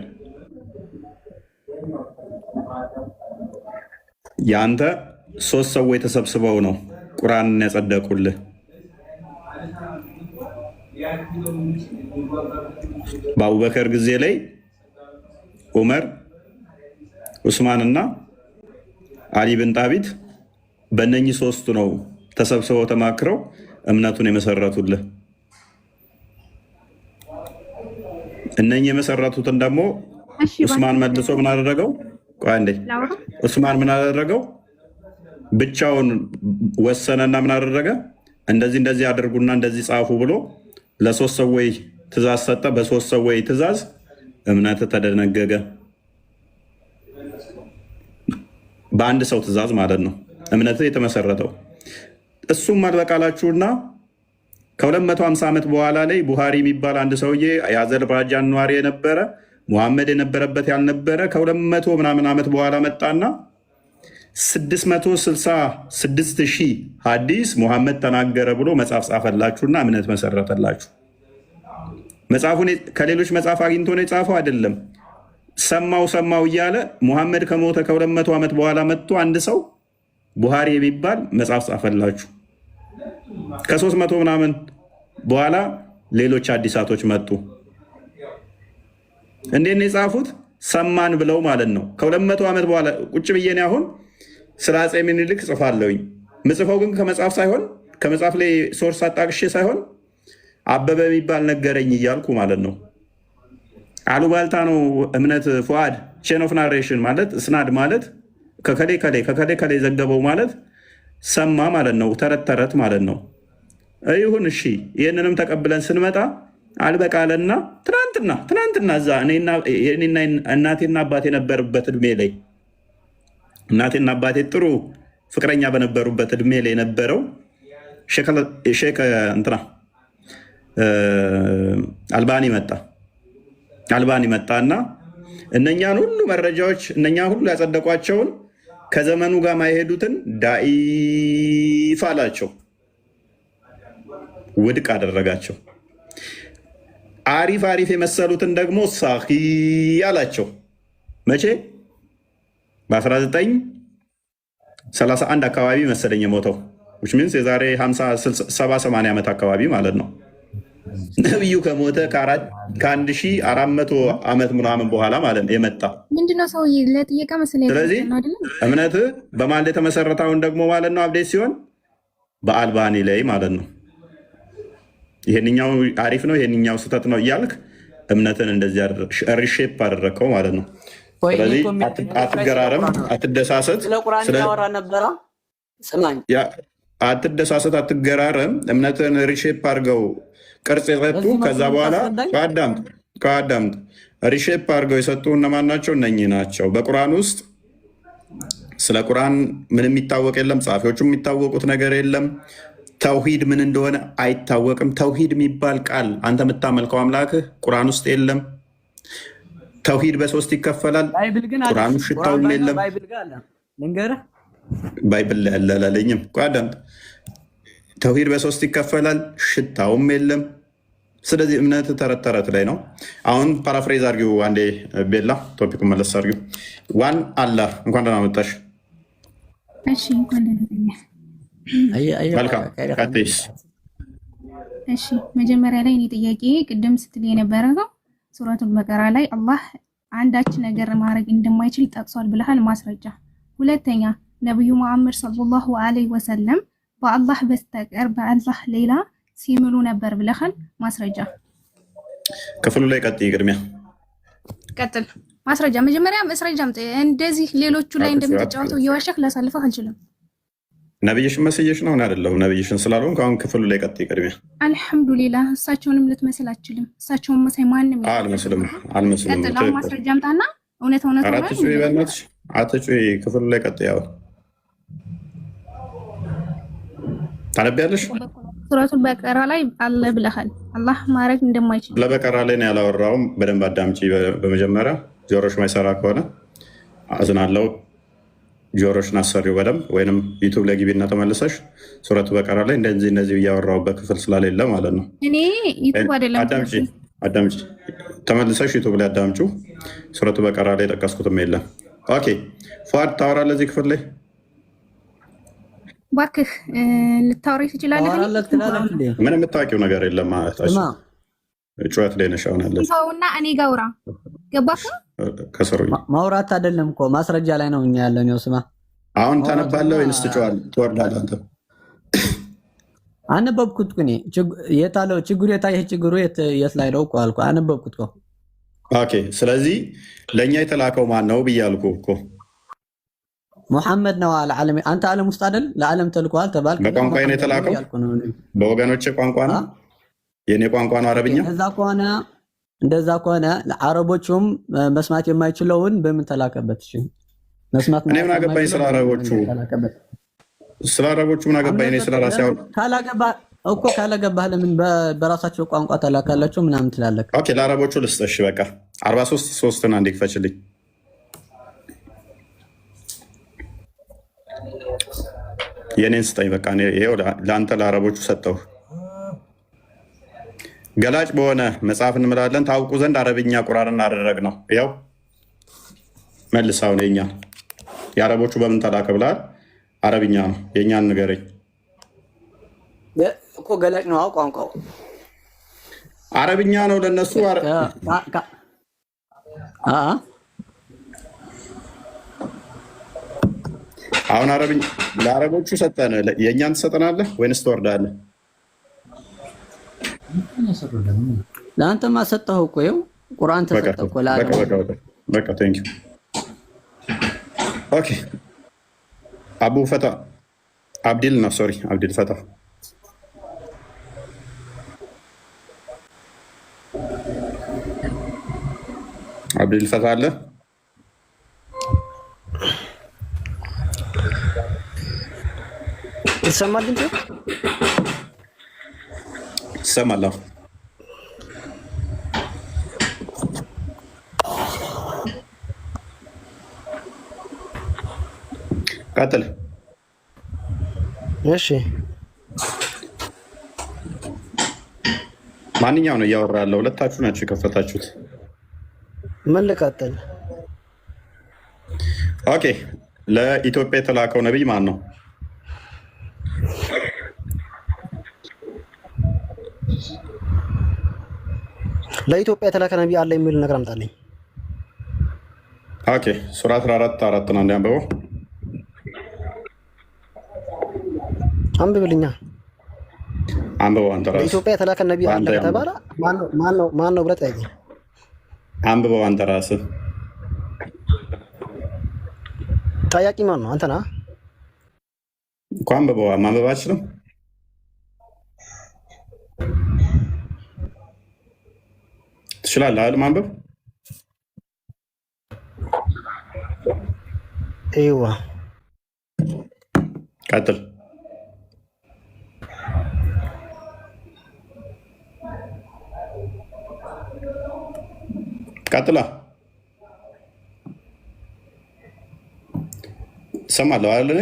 የአንተ 3 ሰዎች ተሰብስበው ነው ቁርአንን ያጸደቁልህ። በአቡበከር ጊዜ ላይ ዑመር፣ ዑስማንና አሊ ብን ጣቢት በእነኚህ 3ቱ ነው ተሰብስበው ተማክረው እምነቱን የመሰረቱልህ። እነኚህ የመሰረቱትን ደግሞ ዑስማን መልሶ ምን አደረገው? ቆይ አንዴ። ዑስማን ምን አደረገው? ብቻውን ወሰነና ምን አደረገ? እንደዚህ አድርጉና እንደዚህ ጻፉ ብሎ ለ3 ሰዎች ትእዛዝ ሰጠ። በ3 ሰዎች ትእዛዝ እምነት ተደነገገ። በአንድ ሰው ትእዛዝ ማለት ነው እምነት የተመሰረተው። እሱም አልበቃላችሁና ከ250 ዓመት በኋላ ላይ ቡሃሪ የሚባል አንድ ሰውዬ የአዘርባጃን ነዋሪ የነበረ ሙሐመድ የነበረበት ያልነበረ ከ200 ምናምን ዓመት በኋላ መጣና 666,000 ሐዲስ ሙሐመድ ተናገረ ብሎ መጽሐፍ ጻፈላችሁና እምነት መሰረተላችሁ። መጽሐፉን ከሌሎች መጽሐፍ አግኝቶ ነው የጻፈው አይደለም። ሰማው እያለ ሙሐመድ ከሞተ ከ200 ዓመት በኋላ መጥቶ አንድ ሰው ቡሃሪ የሚባል መጽሐፍ ጻፈላችሁ። ከ300 ምናምን በኋላ ሌሎች አዲሳቶች መጡ። እንዴት ነው የጻፉት? ሰማን ብለው ማለት ነው። ከ200 ዓመት በኋላ ቁጭ ብዬ እኔ አሁን ስለ አፄ ምኒልክ ጽፋለሁኝ። ምጽፈው ግን ከመጽሐፍ ሳይሆን ከመጽሐፍ ላይ ሶርስ አጣቅሼ ሳይሆን አበበ የሚባል ነገረኝ እያልኩ ማለት ነው። አሉባልታ ነው እምነት ፉአድ። ቼን ኦፍ ናሬሽን ማለት እስናድ ማለት ከከሌ ዘገበው ማለት ሰማ ማለት ነው። ተረት ማለት ነው። ይሁን እሺ። ይህንንም ተቀብለን ስንመጣ አልበቃለና ትናንትና እዛ እኔና እናቴና አባቴ የነበሩበት እድሜ ላይ እናቴና አባቴ ጥሩ ፍቅረኛ በነበሩበት እድሜ ላይ የነበረው ሼክ እንትና አልባኒ መጣና እነኛን ሁሉ መረጃዎች እነኛን ሁሉ ያጸደቋቸውን ከዘመኑ ጋር ማይሄዱትን ዳኢፍ አላቸው፣ ውድቅ አደረጋቸው። አሪፍ የመሰሉትን ደግሞ ሳኺ አላቸው። መቼ? በ1931 አካባቢ መሰለኝ የሞተው which means የዛሬ 70-80 ዓመት አካባቢ ማለት ነው። ነብዩ ከሞተ ከ1400 ዓመት ምናምን በኋላ ማለት ነው የመጣ ምንድነው ሰው ለጥየቃ መሰለኝ። ስለዚህ እምነት በማን ላይ ተመሰረታውን ደግሞ ማለት ነው አብዴት ሲሆን በአልባኒ ላይ ማለት ነው። ይሄንኛው አሪፍ ነው ይሄንኛው ስህተት ነው እያልክ እምነትን እንደዚህ ሪሼፕ አደረግከው ማለት ነው። ስለዚህ አትገራረም፣ አትደሳሰት፣ አትገራረም። እምነትን ሪሼፕ አድርገው ቅርጽ የሰጡ ከዛ በኋላ ከአዳምጥ ሪሼፕ አድርገው የሰጡ እነማን ናቸው? እነኚህ ናቸው። በቁርአን ውስጥ ስለ ቁርአን ምንም የሚታወቅ የለም። ጸሐፊዎቹ የሚታወቁት ነገር የለም። ተውሂድ ምን እንደሆነ አይታወቅም። ተውሂድ የሚባል ቃል አንተ የምታመልከው አምላክህ ቁርአን ውስጥ የለም። ተውሂድ በሶስት ይከፈላል። ቁርአኑ ሽታውም የለም። ባይብል ያለ አላለኝም። አዳምጥ። ተውሂድ በሶስት ይከፈላል፣ ሽታውም የለም። ስለዚህ እምነት ተረት ላይ ነው። አሁን ፓራፍሬዝ አርጊው አንዴ ቤላ ቶፒኩ መለስ አርጊው። ዋን አላህ እንኳን ደህና መጣሽ። እሺ እንኳን ደህና መልካም። እሺ መጀመሪያ ላይ እኔ ጥያቄ ቅድም ስትል የነበረ ነው ሱረቱል በቀራ ላይ አላህ አንዳች ነገር ማድረግ እንደማይችል ጠቅሷል ብለሃል፣ ማስረጃ። ሁለተኛ ነብዩ መሐመድ ሰለላሁ ዐለይሂ ወሰለም በአላህ በስተቀር በአላህ ሌላ ሲምሉ ነበር ብለሃል፣ ማስረጃ። ክፍሉ ላይ ቀጥይ፣ ቅድሚያ ቀጥል። ማስረጃ መጀመሪያ ማስረጃ አምጥ። እንደዚህ ሌሎቹ ላይ እንደምትጫወተው እየዋሸክ ላሳልፈህ አልችልም። ነብይሽን መስየሽ ነው አይደለም? ነብይሽን ስላልሆንክ አሁን ክፍሉ ላይ ቀጥይ፣ ቅድሚያ። አልሐምዱሊላህ እሳቸውንም ልትመስል አትችልም። እሳቸውን መሳይ ማንም አልመስልም። ቀጥል። ማስረጃ አምጣና እውነት ነው አትጩይ። ክፍሉ ላይ ቀጥይ። ያው ታነቢያለሽ። ሱረቱል በቀራ ላይ አለ ብለሃል አላህ ማድረግ እንደማይችል። ለበቀራ ላይ ነው ያላወራውም። በደንብ አዳምጪ። በመጀመሪያ ጆሮሽ ማይሰራ ከሆነ አዝናለው። ጆሮሽን አሰሪው በደንብ ወይም ዩቱብ ላይ ግቢና ተመልሰሽ ሱረቱ በቀራ ላይ እንደዚህ እያወራሁበት ክፍል ስለሌለ ማለት ነው። እኔ ዩቱብ አይደለም አዳምጪ። ተመልሰሽ ዩቱብ ላይ አዳምጪው። ሱረቱ በቀራ ላይ ጠቀስኩትም የለም። ኦኬ ፏድ ታወራለህ እዚህ ክፍል ላይ እባክህ ልታወሪ ትችላለህ። ምን የምታውቂው ነገር የለም ማለት ነው። ጩኸት ላይ ነሽ አሁን ያለሽ ሰውና እኔ ጋር አውራ። ገባህ? ከስሩ ማውራት አይደለም እኮ ማስረጃ ላይ ነው እኛ ያለን። ነው ስማ፣ አሁን ታነባለህ ወይንስ ትወርዳለህ? አንተ አነበብኩት እኔ የታለው ችግሩ የታየ ችግሩ የት ላይ ነው እኮ አልኩ። አነበብኩት እኮ። ኦኬ ስለዚህ ለእኛ የተላከው ማን ነው ብያልኩ እኮ ሙሐመድ ነው አለ ዓለም። አንተ ዓለም ውስጥ አይደል? ለዓለም ተልኳል ተባልክ። በቋንቋ ነው የተላከው። በወገኖቼ ቋንቋ ነው። የኔ ቋንቋ ነው አረብኛ። እንደዛ ከሆነ አረቦቹም መስማት የማይችለውን በምን ተላከበት? እሺ መስማት እኔ ምን አገባኝ ስለ አረቦቹ? ስለ አረቦቹ ምን አገባኝ? እኔ ስለ ራሴ አሁን ካላገባህ ለምን በራሳቸው ቋንቋ ተላካላቸው ምናምን ትላለህ? ኦኬ ለአረቦቹ ልስጥሽ። በቃ 43:3 አንዴ ክፈችልኝ። የኔን ስጠኝ። በቃ ይኸው ለአንተ ለአረቦቹ ሰጠሁ። ገላጭ በሆነ መጽሐፍ እንምላለን ታውቁ ዘንድ አረብኛ ቁርአንን አደረግ ነው። ያው መልሳው የኛ የአረቦቹ በምን ተላከ ብለሃል? አረብኛ ነው። የእኛን ንገረኝ እኮ። ገላጭ ነው ቋንቋው አረብኛ ነው ለነሱ። አሁን አረብኛ ለአረቦቹ ሰጠን፣ የእኛን ትሰጠናለህ ወይንስ ትወርዳለህ? ለአንተማ ሰጠኸው እኮ ይኸው ቁርአን ተሰጠህ እኮ ለአረቦቹ። በቃ ቴንክ ዩ። ኦኬ አቡ ፈታ አብዲል ነው፣ ሶሪ አብዲል ፈታ አብዱል ፈታ አለ ይሰማል እንዴ? ይሰማል። ቀጥል። እሺ ማንኛው ነው እያወራ ያለው? ሁለታችሁ ናችሁ የከፈታችሁት። ምን ልቀጥል? ኦኬ። ለኢትዮጵያ የተላከው ነቢይ ማን ነው? ለኢትዮጵያ የተላከ ነቢይ አለ የሚል ነገር አምጣልኝ። ኦኬ። ሱራ 14 ነው እንዲያንበበው አንብብልኛ። አንብበው አንተ ራስህ። ለኢትዮጵያ የተላከ ነቢይ አለ ከተባለ ማን ነው ብለህ ጠይቀኝ። አንብበው አንተ ራስህ። ጠያቂ ማን ነው? አንተ ነህ እኮ። አንብበው። ማንበብ አትችልም? ትችላለህ አይደል ማንበብ? ይዋ ቀጥል። ቀጥላ እሰማለሁ አይደል? እኔ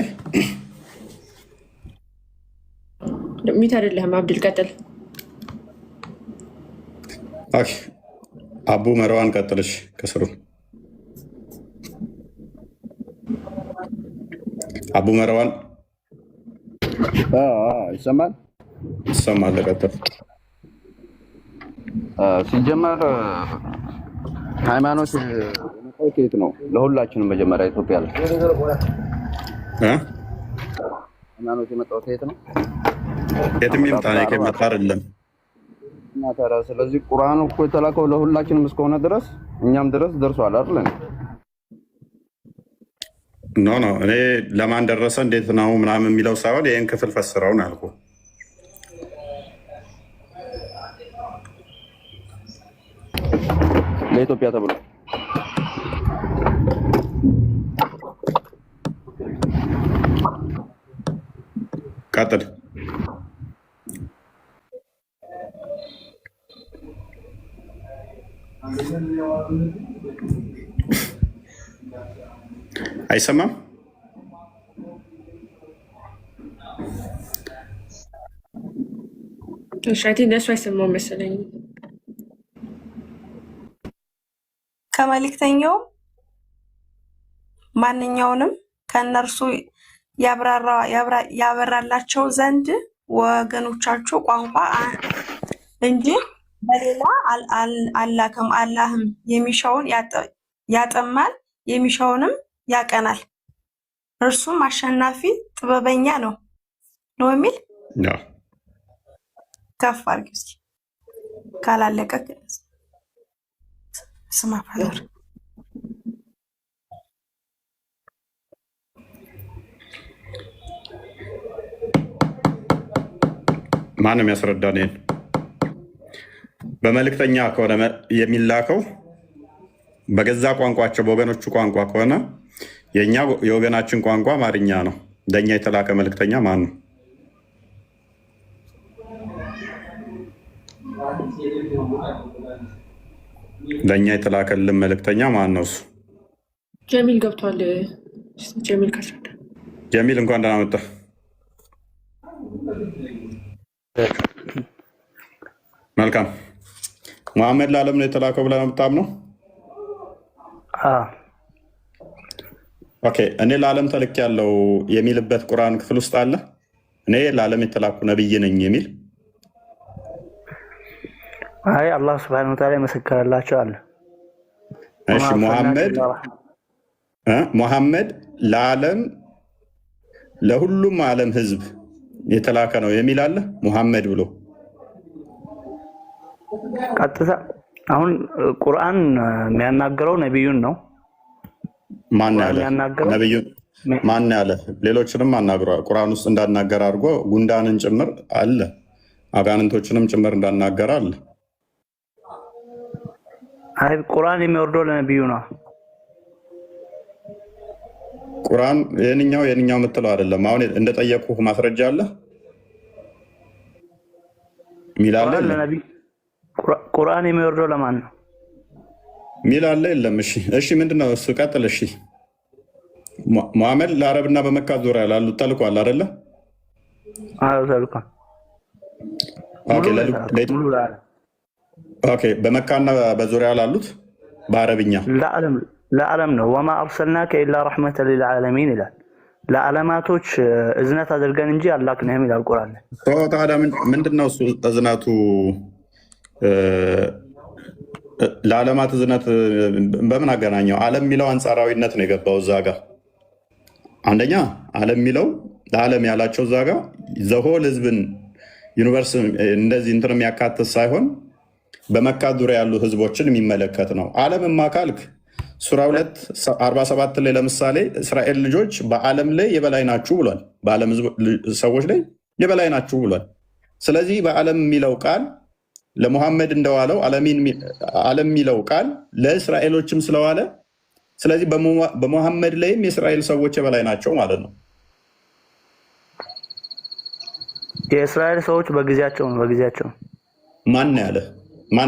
ሚት አይደለህም አብዱል። ቀጥል። ኦኬ። አቡ መርዋን ቀጥልሽ ከስሩ። አቡ መርዋን ይሰማል? ይሰማል። ቀጥል። ሲጀመር ሃይማኖት የመጣው ከየት ነው? ለሁላችንም መጀመሪያ ኢትዮጵያ ላይ ሃይማኖት የመጣው ከየት ነው? የትም ይምጣ ከመጣ አይደለም። እና ታዲያ ስለዚህ ቁርአን እኮ የተላከው ለሁላችንም እስከሆነ ድረስ እኛም ድረስ ደርሷል አይደል? ኖ እኔ ለማን ደረሰ እንዴት ነው ምናምን የሚለው ሳይሆን ይህን ክፍል ፈስረው ነው ያልኩህ። ለኢትዮጵያ ተብሎ ቀጥል። አይሰማም? እሺ ለእሱ አይሰማው መሰለኝ። ከመልእክተኛው ማንኛውንም ከእነርሱ ያበራላቸው ዘንድ ወገኖቻቸው ቋንቋ እንጂ በሌላ አላከም። አላህም የሚሻውን ያጠማል፣ የሚሻውንም ያቀናል። እርሱም አሸናፊ ጥበበኛ ነው የሚል ከፍ አድርጊ እስኪ ካላለቀ ስማ ፋዘር ማንም ያስረዳን። ይሄን በመልእክተኛ ከሆነ የሚላከው በገዛ ቋንቋቸው በወገኖቹ ቋንቋ ከሆነ የኛ የወገናችን ቋንቋ አማርኛ ነው። ለኛ የተላከ መልእክተኛ ማን ነው? ለኛ የተላከልን መልእክተኛ ማን ነው? እሱ ጀሚል ገብቷል። ጀሚል ካስረዳ። ጀሚል እንኳን ደህና መጣህ። መልካም። መሐመድ ለዓለም ነው የተላከው ብለህ ነው የምታምነው? ኦኬ። እኔ ለዓለም ተልክ ያለው የሚልበት ቁርአን ክፍል ውስጥ አለ? እኔ ለዓለም የተላኩ ነብይ ነኝ የሚል? አይ አላህ ሱብሓነሁ ወተዓላ ይመሰክርላቸው አለ። እሺ ሙሐመድ ለዓለም ለሁሉም ዓለም ህዝብ የተላከ ነው የሚል አለ? ሙሐመድ ብሎ ቀጥታ አሁን ቁርአን የሚያናገረው ነብዩን ነው። ማን ያለ ነብዩን? ማን ያለ? ሌሎችንም አናግሯል። ቁርአን ውስጥ እንዳናገር አድርጎ ጉንዳንን ጭምር አለ፣ አጋንንቶችንም ጭምር እንዳናገር አለ። አይ ቁርአን የሚወርደው ለነብዩ ነው። ቁርአን የኛው የምትለው አይደለም። አሁን እንደጠየቁህ ማስረጃ አለ ሚላለ ለነብዩ ቁርአን የሚወርደው ለማን ነው ሚላለ የለም። እሺ ምንድነው እሱ? ቀጥል። እሺ ሙሐመድ ለአረብና በመካ ዙሪያ ላሉት ተልኳል አይደለ? አዎ ተልኳል። ኦኬ በመካና በዙሪያ ላሉት በአረብኛ ለዓለም ነው። ወማ አርሰልናከ ኢላ ረሕመተን ሊልዓለሚን ይላል። ለዓለማቶች እዝነት አድርገን እንጂ አላክንህም ይላል ቁርአን። ታዲያ ምንድነው እሱ እዝነቱ? ለዓለማት እዝነት በምን አገናኘው? ዓለም የሚለው አንጻራዊነት ነው የገባው እዛ ጋር። አንደኛ ዓለም የሚለው ለዓለም ያላቸው እዛ ጋር ዘሆል ህዝብን ዩኒቨርስ እንደዚህ እንትን የሚያካትት ሳይሆን በመካ ዙሪያ ያሉ ህዝቦችን የሚመለከት ነው። ዓለምማ ካልክ ሱራ 2:47 ላይ ለምሳሌ እስራኤል ልጆች በዓለም ላይ የበላይ ናችሁ ብሏል። በዓለም ሰዎች ላይ የበላይ ናችሁ ብሏል። ስለዚህ በዓለም የሚለው ቃል ለሙሐመድ እንደዋለው ዓለም የሚለው ቃል ለእስራኤሎችም ስለዋለ ስለዚህ በሙሐመድ ላይም የእስራኤል ሰዎች የበላይ ናቸው ማለት ነው። የእስራኤል ሰዎች በጊዜያቸው ማን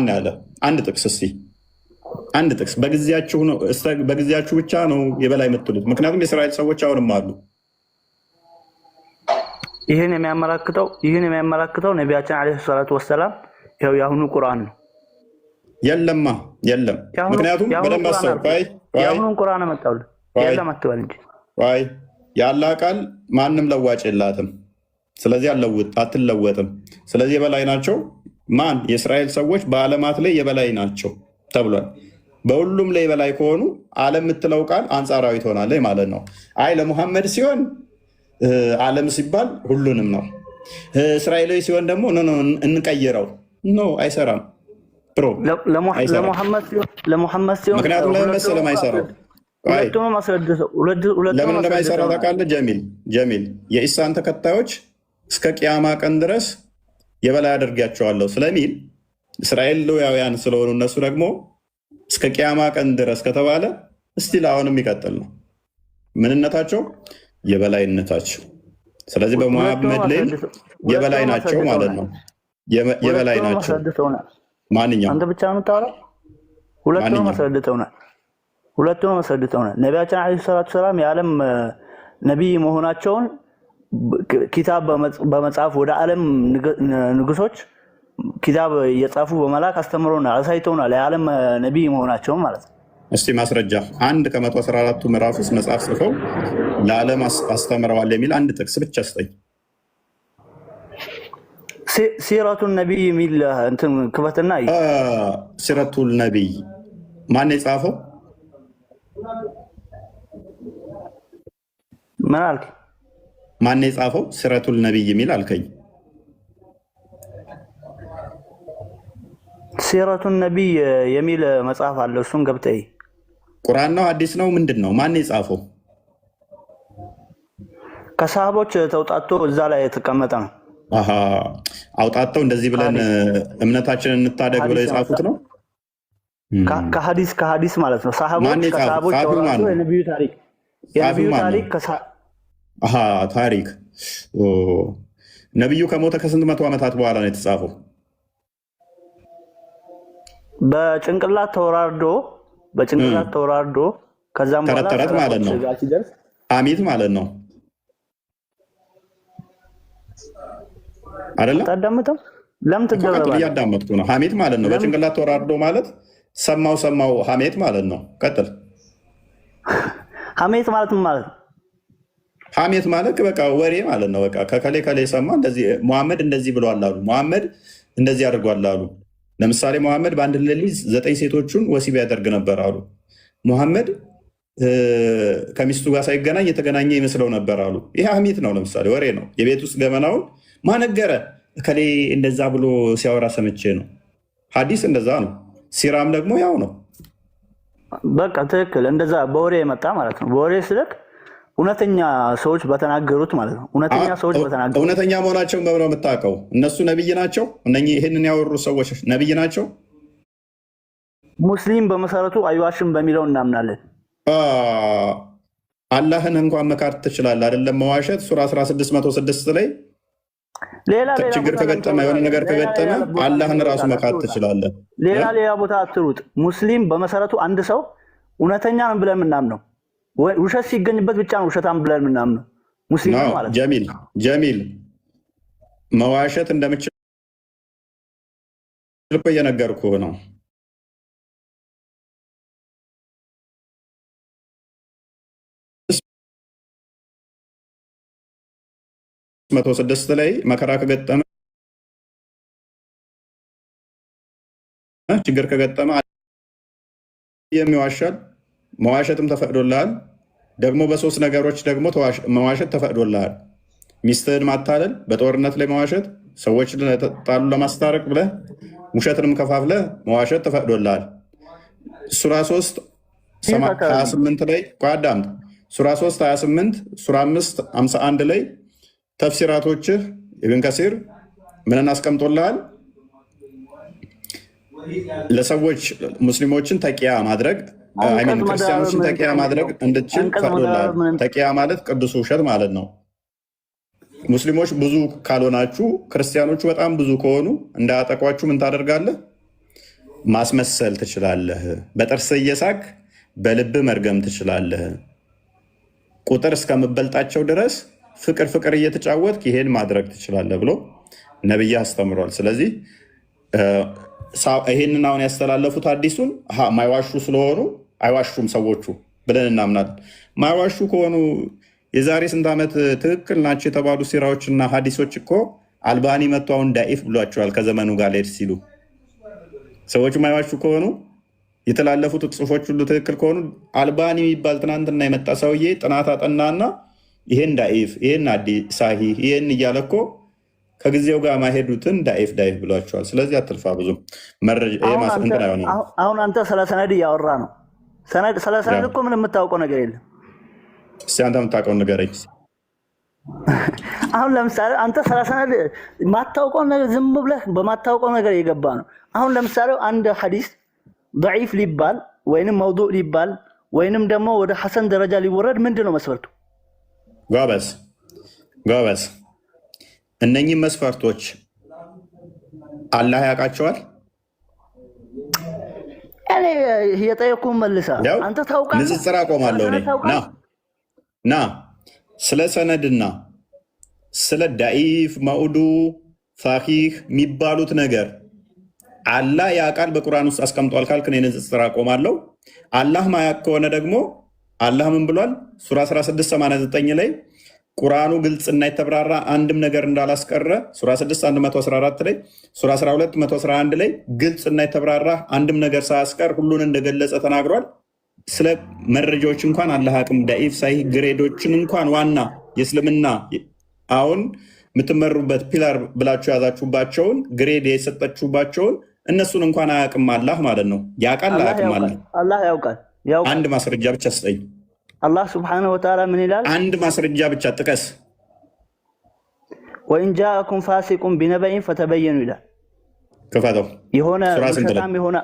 ያለ? አንድ ጥቅስ እስቲ፣ አንድ ጥቅስ። በጊዜያችሁ ነው፣ በጊዜያችሁ ብቻ ነው የበላይ የምትሉት። ምክንያቱም የእስራኤል ሰዎች አሁንም አሉ። ይህን የሚያመላክተው ነቢያችን ዓለይሂ ሰላቱ ወሰላም ይኸው የአሁኑ ቁርአን ነው። የለም። ምክንያቱም በደንብ አሰብ። የአሁኑን ቁርአን መጣሁልህ። የለም አትበል እንጂ የአላህ ቃል ማንም ለዋጭ የላትም። ስለዚህ አትለወጥም። ስለዚህ የበላይ ናቸው። ማን? የእስራኤል ሰዎች በዓለማት ላይ የበላይ ናቸው ተብሏል። በሁሉም ላይ የበላይ ከሆኑ ዓለም የምትለው ቃል አንጻራዊ ትሆናለች ማለት ነው። አይ ለሙሐመድ ሲሆን ዓለም ሲባል ሁሉንም ነው። እስራኤላዊ ሲሆን ደግሞ እንቀይረው። ኖ አይሰራም። ለሙሐመድ ሲሆን ምክንያቱም ለመሰለም አይሰራም። ለምን እንደማይሰራ ታውቃለህ ጀሚል? የኢሳን ተከታዮች እስከ ቅያማ ቀን ድረስ የበላይ አድርጋቸዋለሁ ስለሚል እስራኤላውያን ስለሆኑ እነሱ ደግሞ እስከ ቅያማ ቀን ድረስ ከተባለ እስቲል አሁንም ይቀጥል ነው ምንነታቸው፣ የበላይነታቸው። ስለዚህ በሙሐመድ ላይ የበላይ ናቸው ማለት ነው። የበላይ ናቸው። ማንኛውም አንተ ብቻ ነው የምታወራው። ሁለቱንም አስረድተውናል። ነቢያችን ዓለይሂ ሰላቱ ሰላም የዓለም ነቢይ መሆናቸውን ኪታብ በመጻፍ ወደ ዓለም ንጉሶች ኪታብ እየጻፉ በመላክ አስተምረውናል፣ አሳይተውናል የዓለም ነቢይ መሆናቸውን ማለት ነው። እስቲ ማስረጃ አንድ ከ114ቱ ምዕራፍ ውስጥ መጽሐፍ ጽፈው ለዓለም አስተምረዋል የሚል አንድ ጥቅስ ብቻ ስጠኝ። ሲረቱን ነቢይ የሚል እንትን ክፈትና ሲረቱል ነቢይ ማን የጻፈው? ምን አልክ? ማን የጻፈው? ሲረቱል ነቢይ የሚል አልከኝ። ሲረቱን ነቢይ የሚል መጽሐፍ አለ። እሱን ገብተህ ቁርአን ነው ሐዲስ ነው ምንድን ነው? ማን የጻፈው? ከሰሃቦች ተውጣቶ እዛ ላይ የተቀመጠ ነው። አውጣተው እንደዚህ ብለን እምነታችንን እንታደግ ብለው የጻፉት ነው። ከሐዲስ ማለት ነው። ሰሃቦች ከሰሃቦች ተውጣቶ የነቢዩ ታሪክ ነቢዩ ከሞተ ከስንት መቶ ዓመታት በኋላ ነው የተጻፈው? በጭንቅላት ተወራርዶ ከዛም በኋላ ተረት ማለት ነው። ሐሜት ማለት ነው አይደለም? ታዳምጠው ለምን ትደረባለህ? እያዳመጥኩ ነው። ሐሜት ማለት ነው። በጭንቅላት ተወራርዶ ማለት ሰማው ሐሜት ማለት ነው። ቀጥል። ሐሜት ማለት ምን ማለት ነው? ሐሜት ማለት በቃ ወሬ ማለት ነው። በቃ ከከሌ ሰማ እንደዚህ ሙሐመድ እንደዚህ ብሏል አሉ፣ ሙሐመድ እንደዚህ አድርጓል አሉ። ለምሳሌ ሙሐመድ በአንድ ሌሊት 9 ሴቶቹን ወሲብ ያደርግ ነበር አሉ። ሙሐመድ ከሚስቱ ጋር ሳይገናኝ የተገናኘ ይመስለው ነበር አሉ። ይህ ሐሜት ነው። ለምሳሌ ወሬ ነው። የቤት ውስጥ ገመናውን ማነገረ ከሌ እንደዛ ብሎ ሲያወራ ሰምቼ ነው። ሐዲስ እንደዛ ነው። ሲራም ደግሞ ያው ነው። በቃ ትክክል። እንደዛ በወሬ የመጣ ማለት ነው። በወሬ ስልክ እውነተኛ ሰዎች በተናገሩት ማለት ነው። እውነተኛ መሆናቸውን በምነው የምታውቀው? እነሱ ነብይ ናቸው። ይህንን ያወሩ ሰዎች ነብይ ናቸው። ሙስሊም በመሰረቱ አይዋሽም በሚለው እናምናለን። አላህን እንኳን መካድ ትችላለህ አይደለም? መዋሸት ሱራ 1606 ላይ ችግር ከገጠመ የሆነ ነገር ከገጠመ አላህን ራሱ መካድ ትችላለህ። ሌላ ቦታ አትሩጥ። ሙስሊም በመሰረቱ አንድ ሰው እውነተኛ ነው ብለን የምናምነው ውሸት ሲገኝበት ብቻ ነው ውሸታም ብለን የምናምነው ሙስሊም ማለት ነው። ጀሚል መዋሸት እንደምችል እኮ እየነገርኩህ ነው። 106 ላይ መከራ ከገጠመ ችግር ከገጠመ የሚዋሻል መዋሸትም ተፈቅዶልሃል። ደግሞ በሶስት ነገሮች ደግሞ መዋሸት ተፈቅዶልሃል። ሚስትህን ማታለል፣ በጦርነት ላይ መዋሸት፣ ሰዎች ጣሉ ለማስታረቅ ብለህ ውሸትንም ከፋፍለህ መዋሸት ተፈቅዶልሃል። ሱራ 3 28 ላይ አዳምጥ። ሱራ 3 28 ሱራ 5 51 ላይ ተፍሲራቶችህ ኢብን ከሲር ምንን አስቀምጦልሃል? ለሰዎች ሙስሊሞችን ተቂያ ማድረግ ክርስቲያኖችን ተቂያ ማድረግ እንድትችል ፈቅዶልሃል። ተቂያ ማለት ቅዱስ ውሸት ማለት ነው። ሙስሊሞች ብዙ ካልሆናችሁ ክርስቲያኖቹ በጣም ብዙ ከሆኑ እንዳያጠቋችሁ ምን ታደርጋለህ? ማስመሰል ትችላለህ። በጥርስ እየሳቅ በልብ መርገም ትችላለህ። ቁጥር እስከምበልጣቸው ድረስ ፍቅር እየተጫወትክ ይሄን ማድረግ ትችላለህ ብሎ ነብይ አስተምሯል። ስለዚህ ይሄንን አሁን ያስተላለፉት አዲሱን ማይዋሹ ስለሆኑ አይዋሹም ሰዎቹ ብለን እናምናለን። ማይዋሹ ከሆኑ የዛሬ ስንት ዓመት ትክክል ናቸው የተባሉ ሲራዎችና ሀዲሶች እኮ አልባኒ መጥቶ አሁን ዳኢፍ ብሏቸዋል። ከዘመኑ ጋር ሄድ ሲሉ ሰዎቹ ማይዋሹ ከሆኑ የተላለፉት ጽሁፎች ሁሉ ትክክል ከሆኑ አልባኒ የሚባል ትናንትና የመጣ ሰውዬ ጥናት አጠናና ይሄን ዳኢፍ ይሄን ሳሂህ ይሄን እያለ እኮ ከጊዜው ጋር ማሄዱትን ዳኢፍ ብሏቸዋል። ስለዚህ አትልፋ ብዙ አሁን አንተ ስለ ሰነድ እያወራ ነው። ስለ ሰነድ እኮ ምን የምታውቀው ነገር የለም። እስኪ አንተ የምታውቀውን ንገረኝ። አሁን ለምሳሌ አንተ ስለ ሰነድ ማታውቀው ነገር ዝም ብለህ በማታውቀው ነገር የገባ ነው። አሁን ለምሳሌ አንድ ሐዲስ ضعيف ሊባል ወይንም መውዱዕ ሊባል ወይንም ደግሞ ወደ ሐሰን ደረጃ ሊወረድ ምንድን ነው መስፈርቱ? ጎበዝ እነኚህ መስፈርቶች አላህ ያውቃቸዋል። እኔ የጠየኩህን መልሳ አንተ ታውቃለህ። ንጽጽር አቆማለሁ ና ስለ ሰነድና ስለ ዳኢፍ መውዱ ፋሂህ የሚባሉት ነገር አላህ ያውቃል በቁርአን ውስጥ አስቀምጧል ካልክ እኔ ንጽጽር አቆማለሁ። አላህ ማያውቅ ከሆነ ደግሞ አላህ ምን ብሏል? ሱራ 1689 ላይ ቁርአኑ ግልጽና የተብራራ አንድም ነገር እንዳላስቀረ ሱራ 6 114 ላይ ሱራ 12 111 ላይ ግልጽና የተብራራ አንድም ነገር ሳያስቀር ሁሉን እንደገለጸ ተናግሯል። ስለ መረጃዎች እንኳን አላህ አቅም ዳኢፍ ሳሂህ ግሬዶችን እንኳን ዋና የእስልምና አሁን የምትመሩበት ፒላር ብላችሁ ያዛችሁባቸውን ግሬድ የሰጠችሁባቸውን እነሱን እንኳን አያውቅም አላህ ማለት ነው። ያውቃል አያውቅም አላህ ያውቃል። አንድ ማስረጃ ብቻ ስጠኝ። አላህ ሱብሓነሁ ወተዓላ ምን ይላል? አንድ ማስረጃ ብቻ ጥቀስ። ወኢን ጃአኩም ፋሲቁን ቢነበኢን ፈተበየኑ ይላል። ክፈተው። የሆነ ውሸታም የሆነ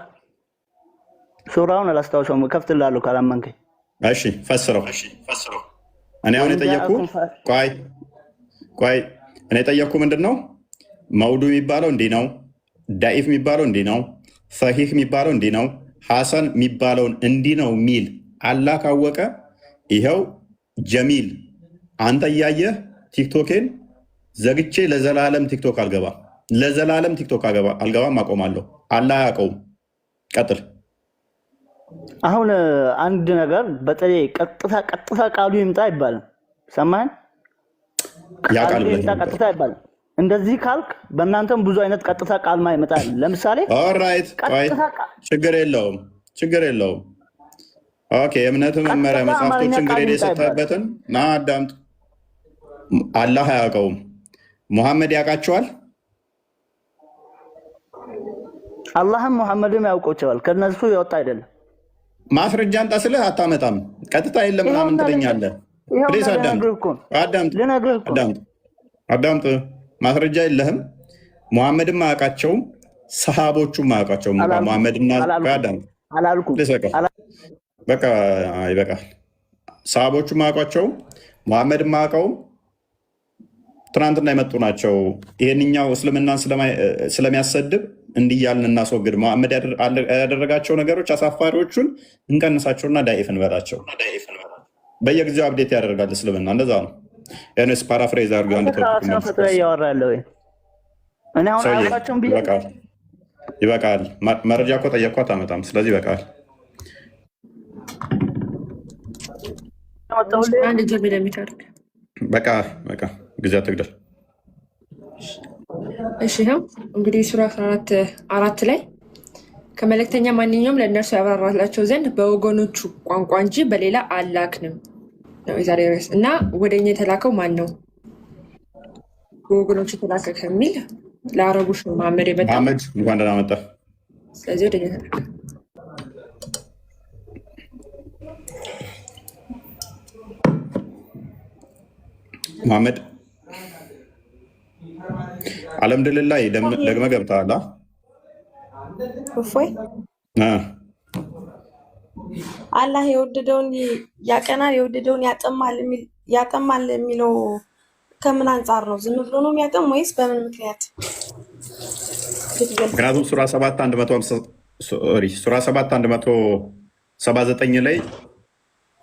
ሱራውን አላስታውሰውም፣ ከፍትልሃለሁ ካላመንከኝ። እሺ ፈስረው። እኔ አሁን የጠየኩ ቆይ እኔ የጠየኩ ምንድን ነው? መውዱ የሚባለው እንዲህ ነው፣ ዳኢፍ የሚባለው እንዲህ ነው፣ ሰሂህ የሚባለው እንዲህ ነው፣ ሐሰን የሚባለውን እንዲህ ነው የሚል አላህ ካወቀ ይኸው ጀሚል አንተ እያየህ ቲክቶኬን ዘግቼ ለዘላለም ቲክቶክ አልገባም። ለዘላለም ቲክቶክ አልገባም፣ አቆማለሁ። አላህ አያውቀውም። ቀጥል። አሁን አንድ ነገር በተለይ ቀጥታ ቃሉ ይምጣ አይባልም። ሰማህን? ቀጥታ አይባልም። እንደዚህ ካልክ በእናንተም ብዙ አይነት ቀጥታ ቃል ይመጣል። ለምሳሌ ኦልራይት፣ ችግር የለውም። ኦኬ፣ የእምነት መመሪያ መጽሐፍቶችን ግሬድ የሰጠበትን ና አዳምጥ። አላህ አያውቀውም። ሙሐመድ ያውቃቸዋል። አላህም ሙሐመድም ያውቃቸዋል። ከነሱ የወጣ አይደለም። ማስረጃ አንጣ ስልህ አታመጣም። ቀጥታ የለም ምናምን ትለኛለህ። ፕሊስ አዳምጥ። ማስረጃ የለህም። ሙሐመድም አያውቃቸውም፣ ሰሃቦቹም አያውቃቸውም። ሙሐመድና አላልኩም። በቃ ይበቃል። ሰሃቦቹ ማያውቋቸው መሐመድ ማያውቀውም ትናንትና የመጡ ናቸው። ይሄንኛው እስልምናን ስለሚያሰድብ እንዲያልን እናስወግድ። መሐመድ ያደረጋቸው ነገሮች አሳፋሪዎቹን እንቀንሳቸውና ዳኢፍ እንበላቸው። በየጊዜው አብዴት ያደርጋል እስልምና። እንደዛ ነው። ያንስ ፓራፍሬዝ አድርገው አንድ ፈጥረ እያወራለሁ። እኔ አሁን አውቃቸውም ብዬ ይበቃል። መረጃ እኮ ጠየቅኳት አመጣም። ስለዚህ ይበቃል። በቃ ጊዜ አትግደል። እሺ ነው እንግዲህ ሱራ 14 ላይ ከመልእክተኛ ማንኛውም ለእነርሱ ያብራራላቸው ዘንድ በወገኖቹ ቋንቋ እንጂ በሌላ አላክንም ነው የዛሬ ርዕስ። እና ወደኛ የተላከው ማን ነው? በወገኖቹ የተላከ ከሚል ለአረቦች ነው መሐመድ የመጣው። መሐመድ እንኳን ደህና መጣ። ስለዚህ ወደኛ የተላከ መሐመድ አልሐምዱሊላህ ደግመ ገብተሃል። እፎይ አላህ የወደደውን ያቀናል የወደደውን ያጠማል የሚለው ከምን አንጻር ነው? ዝም ብሎ ነው የሚያጠም ወይስ በምን ምክንያት? ምክንያቱም ሱራ 7:179 ላይ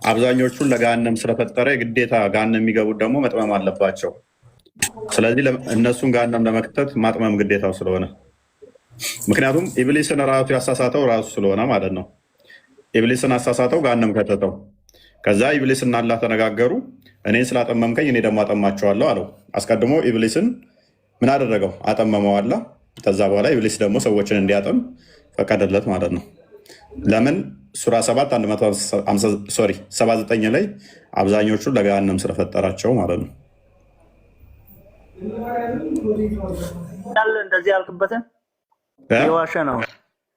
አብዛኞቹን ለገሃነም ስለፈጠረ የግዴታ ገሃነም የሚገቡት ደግሞ መጥመም አለባቸው። ስለዚህ እነሱን ገሃነም ለመክተት ማጥመም ግዴታው ስለሆነ፣ ምክንያቱም ኢብሊስን ራሱ ያሳሳተው ራሱ ስለሆነ ማለት ነው። ኢብሊስን አሳሳተው ገሃነም ከተተው። ከዛ ኢብሊስና አላህ ተነጋገሩ። እኔን ስላጠመምከኝ እኔ ደግሞ አጠማቸዋለሁ አለው። አስቀድሞ ኢብሊስን ምን አደረገው? አጠመመው አላህ። ከዛ በኋላ ኢብሊስ ደግሞ ሰዎችን እንዲያጠም ፈቀደለት ማለት ነው። ለምን? ሱራ 79 ላይ አብዛኞቹን ለገሃነም ስለፈጠራቸው ማለት ነው። እንደዚህ ያልክበትን የዋሸ ነው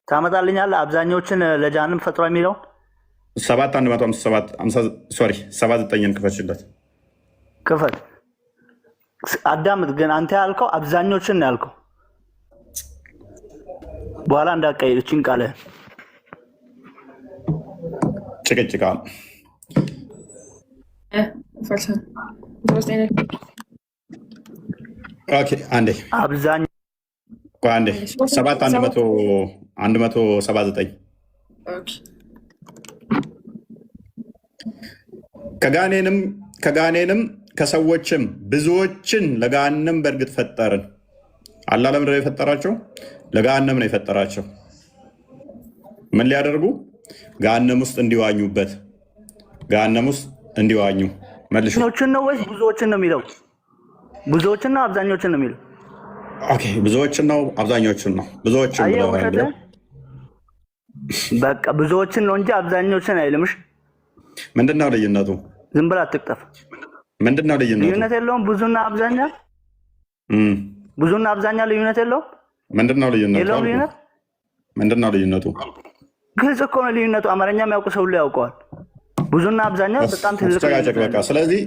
ታመጣልኛለህ? አብዛኞችን ለጀሃነም ፈጥሮ የሚለው 79ን ክፈችለት። ክፈት አዳምጥ። ግን አንተ ያልከው አብዛኞችን ነው ያልከው። በኋላ እንዳትቀይር እቺን ቃልህን ጭቅጭቃ አንዴ 7:179 ከጋኔንም ከሰዎችም ብዙዎችን ለገሃነም በእርግጥ ፈጠርን። አላህ ለምንድን ነው የፈጠራቸው? ለገሃነም ነው የፈጠራቸው። ምን ሊያደርጉ? ገሃነም ውስጥ እንዲዋኙበት። ገሃነም ውስጥ እንዲዋኙ መልሹ። ብዙዎችን ነው ወይስ ብዙዎችን ነው የሚለው? ብዙዎችን ነው አብዛኞችን ነው የሚለው? ብዙዎችን ነው አብዛኞችን ነው? ብዙዎችን ብለው በቃ ብዙዎችን ነው እንጂ አብዛኞችን አይልምሽ። ምንድነው ልዩነቱ? ዝም ብላ አትቅጠፍ። ምንድነው ልዩነቱ? ልዩነት የለውም። ብዙና አብዛኛ ልዩነት የለውም። ምንድነው ልዩነቱ? የለውም ልዩነት። ምንድነው ልዩነቱ? ግልጽ እኮ ነው ልዩነቱ። አማርኛ የሚያውቁ ሰው ሁሉ ያውቀዋል። ብዙና አብዛኛው በጣም ትልቅ። በቃ ስለዚህ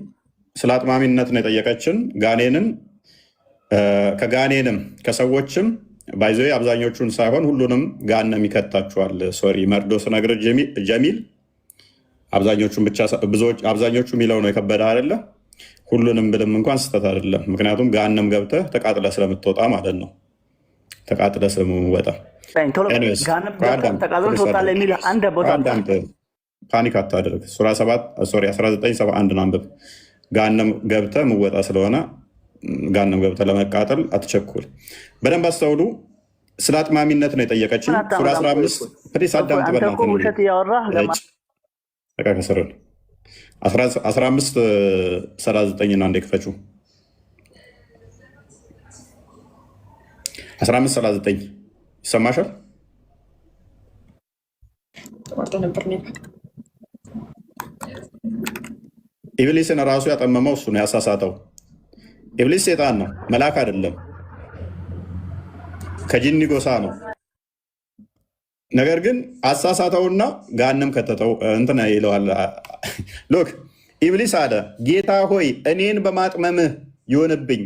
ስለ አጥማሚነት ነው የጠየቀችን። ከጋኔንም ከሰዎችም ባይዞ አብዛኞቹን ሳይሆን ሁሉንም ገሃነም ይከታችኋል። ሶሪ መርዶ ስነግር ጀሚል አብዛኞቹን ብቻ አብዛኞቹ የሚለው ነው የከበደ አይደለ? ሁሉንም ብልም እንኳን ስህተት አይደለም። ምክንያቱም ገሃነም ገብተህ ተቃጥለ ስለምትወጣ ማለት ነው። ተቃጥለ ስለምወጣ ፓኒክ አታደርግ። ሱራ 1971 አንብብ። ገሃነም ገብተህ ምወጣ ስለሆነ ገሃነም ገብተህ ለመቃጠል አትቸኩል። በደንብ አስተውሉ። ስለ አጥማሚነት ነው የጠየቀችን። ሱራ 15 ፕሊስ አዳምጥ። ከስርን 15:39 አንዴ ክፈችው። 15:39 ይሰማሻል? ኢብሊስን ራሱ ያጠመመው እሱ ነው፣ ያሳሳተው። ኢብሊስ ሴጣን ነው፣ መልአክ አይደለም። ከጂኒ ጎሳ ነው። ነገር ግን አሳሳተውና ገሃነም ከተተው። እንትን ይለዋል። ሎክ ኢብሊስ አለ፣ ጌታ ሆይ እኔን በማጥመምህ ይሆንብኝ፣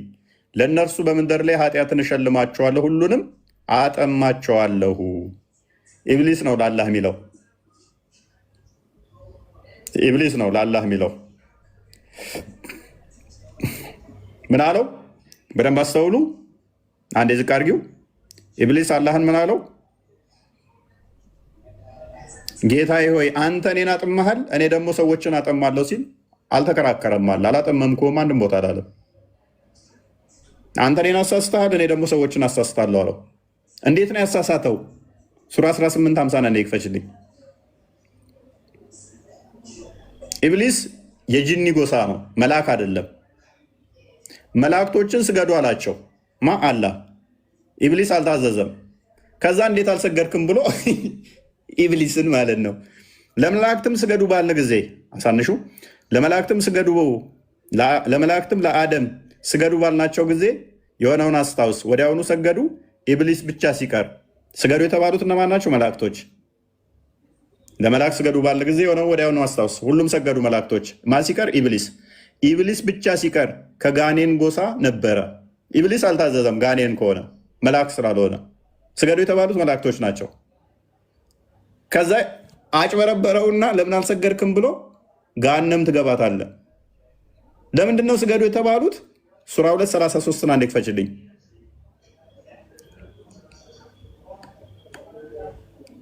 ለእነርሱ በምድር ላይ ኃጢአትን እሸልማቸዋለሁ፣ ሁሉንም አጠማቸዋለሁ። ኢብሊስ ነው ለአላህ የሚለው። ኢብሊስ ነው ለአላህ የሚለው። ምን አለው? በደንብ አስተውሉ። አንዴ ዝቅ አድርጊው። ኢብሊስ አላህን ምን አለው? ጌታዬ ሆይ አንተ እኔን አጥመሃል፣ እኔ ደግሞ ሰዎችን አጠማለሁ ሲል አልተከራከረም። አላጠመምኩም አንድም ቦታ አላለም። አንተ እኔን አሳስተሃል፣ እኔ ደግሞ ሰዎችን አሳስታለሁ አለው። እንዴት ነው ያሳሳተው? ሱራ 18:50 ነው ይክፈችልኝ። ኢብሊስ የጂኒ ጎሳ ነው፣ መልአክ አይደለም። መላእክቶችን ስገዱ አላቸው። አላህ ኢብሊስ አልታዘዘም። ከዛ እንዴት አልሰገድክም ብሎ ኢብሊስን ማለት ነው። ለመላእክትም ስገዱ ባለ ጊዜ አሳንሹ። ለመላእክትም ስገዱ፣ ለመላእክትም ለአደም ስገዱ ባልናቸው ጊዜ የሆነውን አስታውስ። ወዲያውኑ ሰገዱ፣ ኢብሊስ ብቻ ሲቀር። ስገዱ የተባሉት እነማን ናቸው? መላእክቶች። ለመላእክ ስገዱ ባለ ጊዜ የሆነው ወዲያውኑ አስታውስ። ሁሉም ሰገዱ መላእክቶች። ማን ሲቀር? ኢብሊስ። ኢብሊስ ብቻ ሲቀር ከጋኔን ጎሳ ነበረ። ኢብሊስ አልታዘዘም። ጋኔን ከሆነ መልአክ ስላልሆነ ስገዱ የተባሉት መላእክቶች ናቸው። ከዛ አጭበረበረውና ለምን አልሰገድክም ብሎ ገሃነም ትገባታለህ። ለምንድነው ስገዱ የተባሉት? ሱራ 2:33 አንዴ ክፈችልኝ።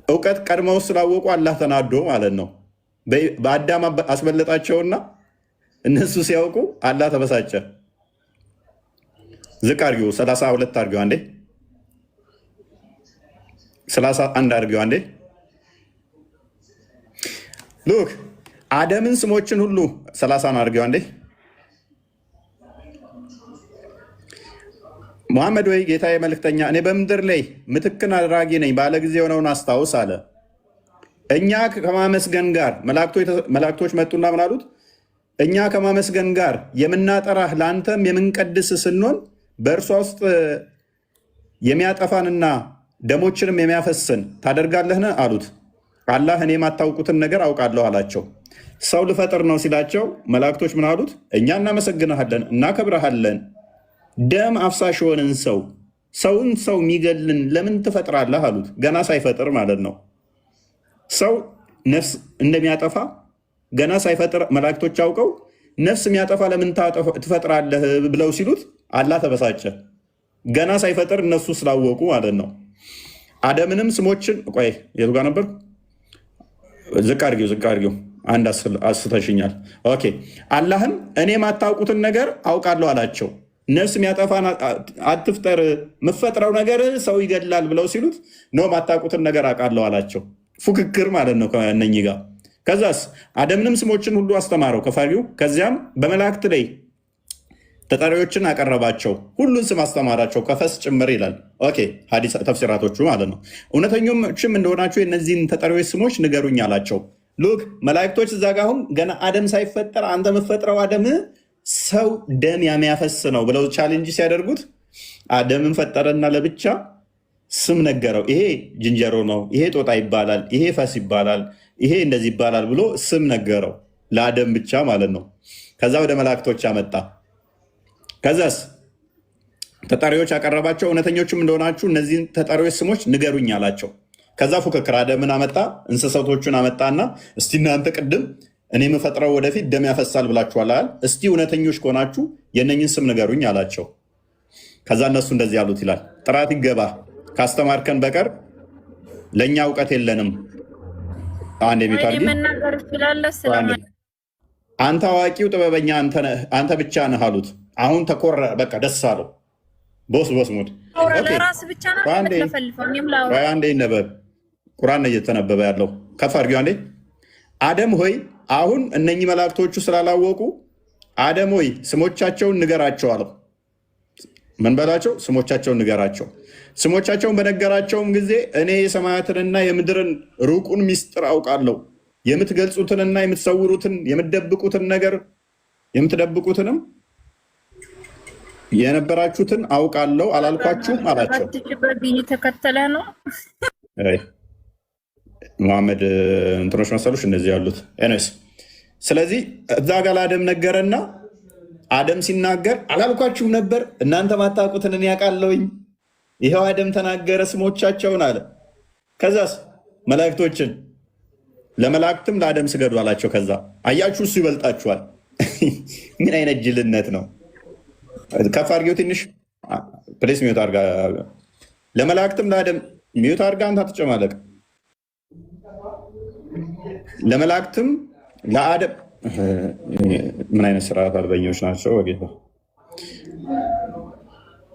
እውቀት ቀድመው ስላወቁ አላህ ተናዶ ማለት ነው። በአዳም አስበለጣቸውና እነሱ ሲያውቁ አላህ ተበሳጨ። ዝቅ አድርጊው። 32 አድርጊው አንዴ። 31 አድርጊው አንዴ። ሉክ አደምን ስሞችን ሁሉ 30 አድርጊው አንዴ። ሙሐመድ ወይ ጌታዬ መልእክተኛ፣ እኔ በምድር ላይ ምትክን አድራጊ ነኝ ባለ ጊዜ የሆነውን አስታውስ አለ። እኛ ከማመስገን ጋር መላእክቶች መጡና ምን አሉት? እኛ ከማመስገን ጋር የምናጠራህ ለአንተም የምንቀድስ ስንሆን በእርሷ ውስጥ የሚያጠፋንና ደሞችንም የሚያፈስን ታደርጋለህን አሉት። አላህ እኔ የማታውቁትን ነገር አውቃለሁ አላቸው። ሰው ልፈጥር ነው ሲላቸው መላእክቶች ምን አሉት? እኛ እናመሰግንሃለን፣ እናከብረሃለን። ደም አፍሳሽ የሆንን ሰውን ሰው የሚገልን ለምን ትፈጥራለህ አሉት። ገና ሳይፈጥር ማለት ነው። ሰው ነፍስ እንደሚያጠፋ ገና ሳይፈጥር መላእክቶች አውቀው ነፍስ የሚያጠፋ ለምን ትፈጥራለህ ብለው ሲሉት አላህ ተበሳጨ። ገና ሳይፈጥር እነሱ ስላወቁ ማለት ነው። አደምንም ስሞችን ቆይ የቱ ጋር ነበር? ዝቅ አድርጊው። አንድ አስተሽኛል። ኦኬ። አላህም እኔ የማታውቁትን ነገር አውቃለሁ አላቸው። ነፍስ የሚያጠፋን አትፍጠር፣ የምፈጥረው ነገር ሰው ይገድላል ብለው ሲሉት ነው የማታውቁትን ነገር አውቃለሁ አላቸው። ፉክክር ማለት ነው ከእነኚህ ጋር። ከዛስ አደምንም ስሞችን ሁሉ አስተማረው ከፋሪው። ከዚያም በመላእክት ላይ ተጠሪዎችን አቀረባቸው፣ ሁሉን ስም አስተማራቸው ከፈስ ጭምር ይላል። ኦኬ ሐዲስ ተፍሲራቶቹ ማለት ነው። እውነተኞችም እንደሆናችሁ የእነዚህን ተጠሪዎች ስሞች ንገሩኝ አላቸው። ሉክ መላእክቶች እዛ ጋ አሁን ገና አደም ሳይፈጠር አንተ የምትፈጥረው አደም ሰው ደም የሚያፈስ ነው ብለው ቻሌንጅ ሲያደርጉት አደምን ፈጠረና ለብቻ ስም ነገረው። ይሄ ዝንጀሮ ነው፣ ይሄ ጦጣ ይባላል፣ ይሄ ፈስ ይባላል፣ ይሄ እንደዚህ ይባላል ብሎ ስም ነገረው ለአደም ብቻ ማለት ነው። ከዛ ወደ መላእክቶች አመጣ። ከዛስ ተጠሪዎች ያቀረባቸው፣ እውነተኞችም እንደሆናችሁ እነዚህን ተጠሪዎች ስሞች ንገሩኝ አላቸው። ከዛ ፉክክር አደምን አመጣ፣ እንስሳቶቹን አመጣና እስቲ እናንተ ቅድም እኔ የምፈጥረው ወደፊት ደም ያፈሳል ብላችኋል፣ እስቲ እውነተኞች ከሆናችሁ የእነኝን ስም ንገሩኝ አላቸው። ከዛ እነሱ እንደዚህ ያሉት ይላል፣ ጥራት ይገባ ካስተማርከን በቀር ለእኛ እውቀት የለንም። አንተ አዋቂው ጥበበኛ አንተ ብቻ ነህ አሉት። አሁን ተኮረ፣ በቃ ደስ አለው። ቦስ ሙድ አንዴ ይነበብ፣ ቁርአን እየተነበበ ያለው ከፍ አድርጊው አንዴ። አደም ሆይ አሁን እነኚህ መላእክቶቹ ስላላወቁ አደም ሆይ ስሞቻቸውን ንገራቸው አለው። ምን በላቸው? ስሞቻቸውን ንገራቸው። ስሞቻቸውን በነገራቸውም ጊዜ እኔ የሰማያትንና የምድርን ሩቁን ሚስጥር አውቃለሁ፣ የምትገልጹትንና የምትሰውሩትን የምትደብቁትን ነገር የምትደብቁትንም የነበራችሁትን አውቃለሁ አላልኳችሁም አላቸው። ተከተለ ነው መሐመድ እንትኖች መሰሎች እነዚህ ያሉት ኤኖስ። ስለዚህ እዛ ጋር ለአደም ነገረና አደም ሲናገር አላልኳችሁም ነበር እናንተ ማታውቁትን እኔ አውቃለሁኝ። ይኸው አደም ተናገረ ስሞቻቸውን አለ። ከዛስ መላእክቶችን ለመላእክትም ለአደም ስገዱ አላቸው። ከዛ አያችሁ እሱ ይበልጣችኋል። ምን አይነት ጅልነት ነው? ከፍ አድርጌው ትንሽ ፕሌስ ሚዩት አድርጋ። ለመላእክትም ለአደም ሚዩት አድርጋ። አንተ አትጨማለቅ። ለመላእክትም ለአደም ምን አይነት ስርዓት አልበኞች ናቸው ወጌታ።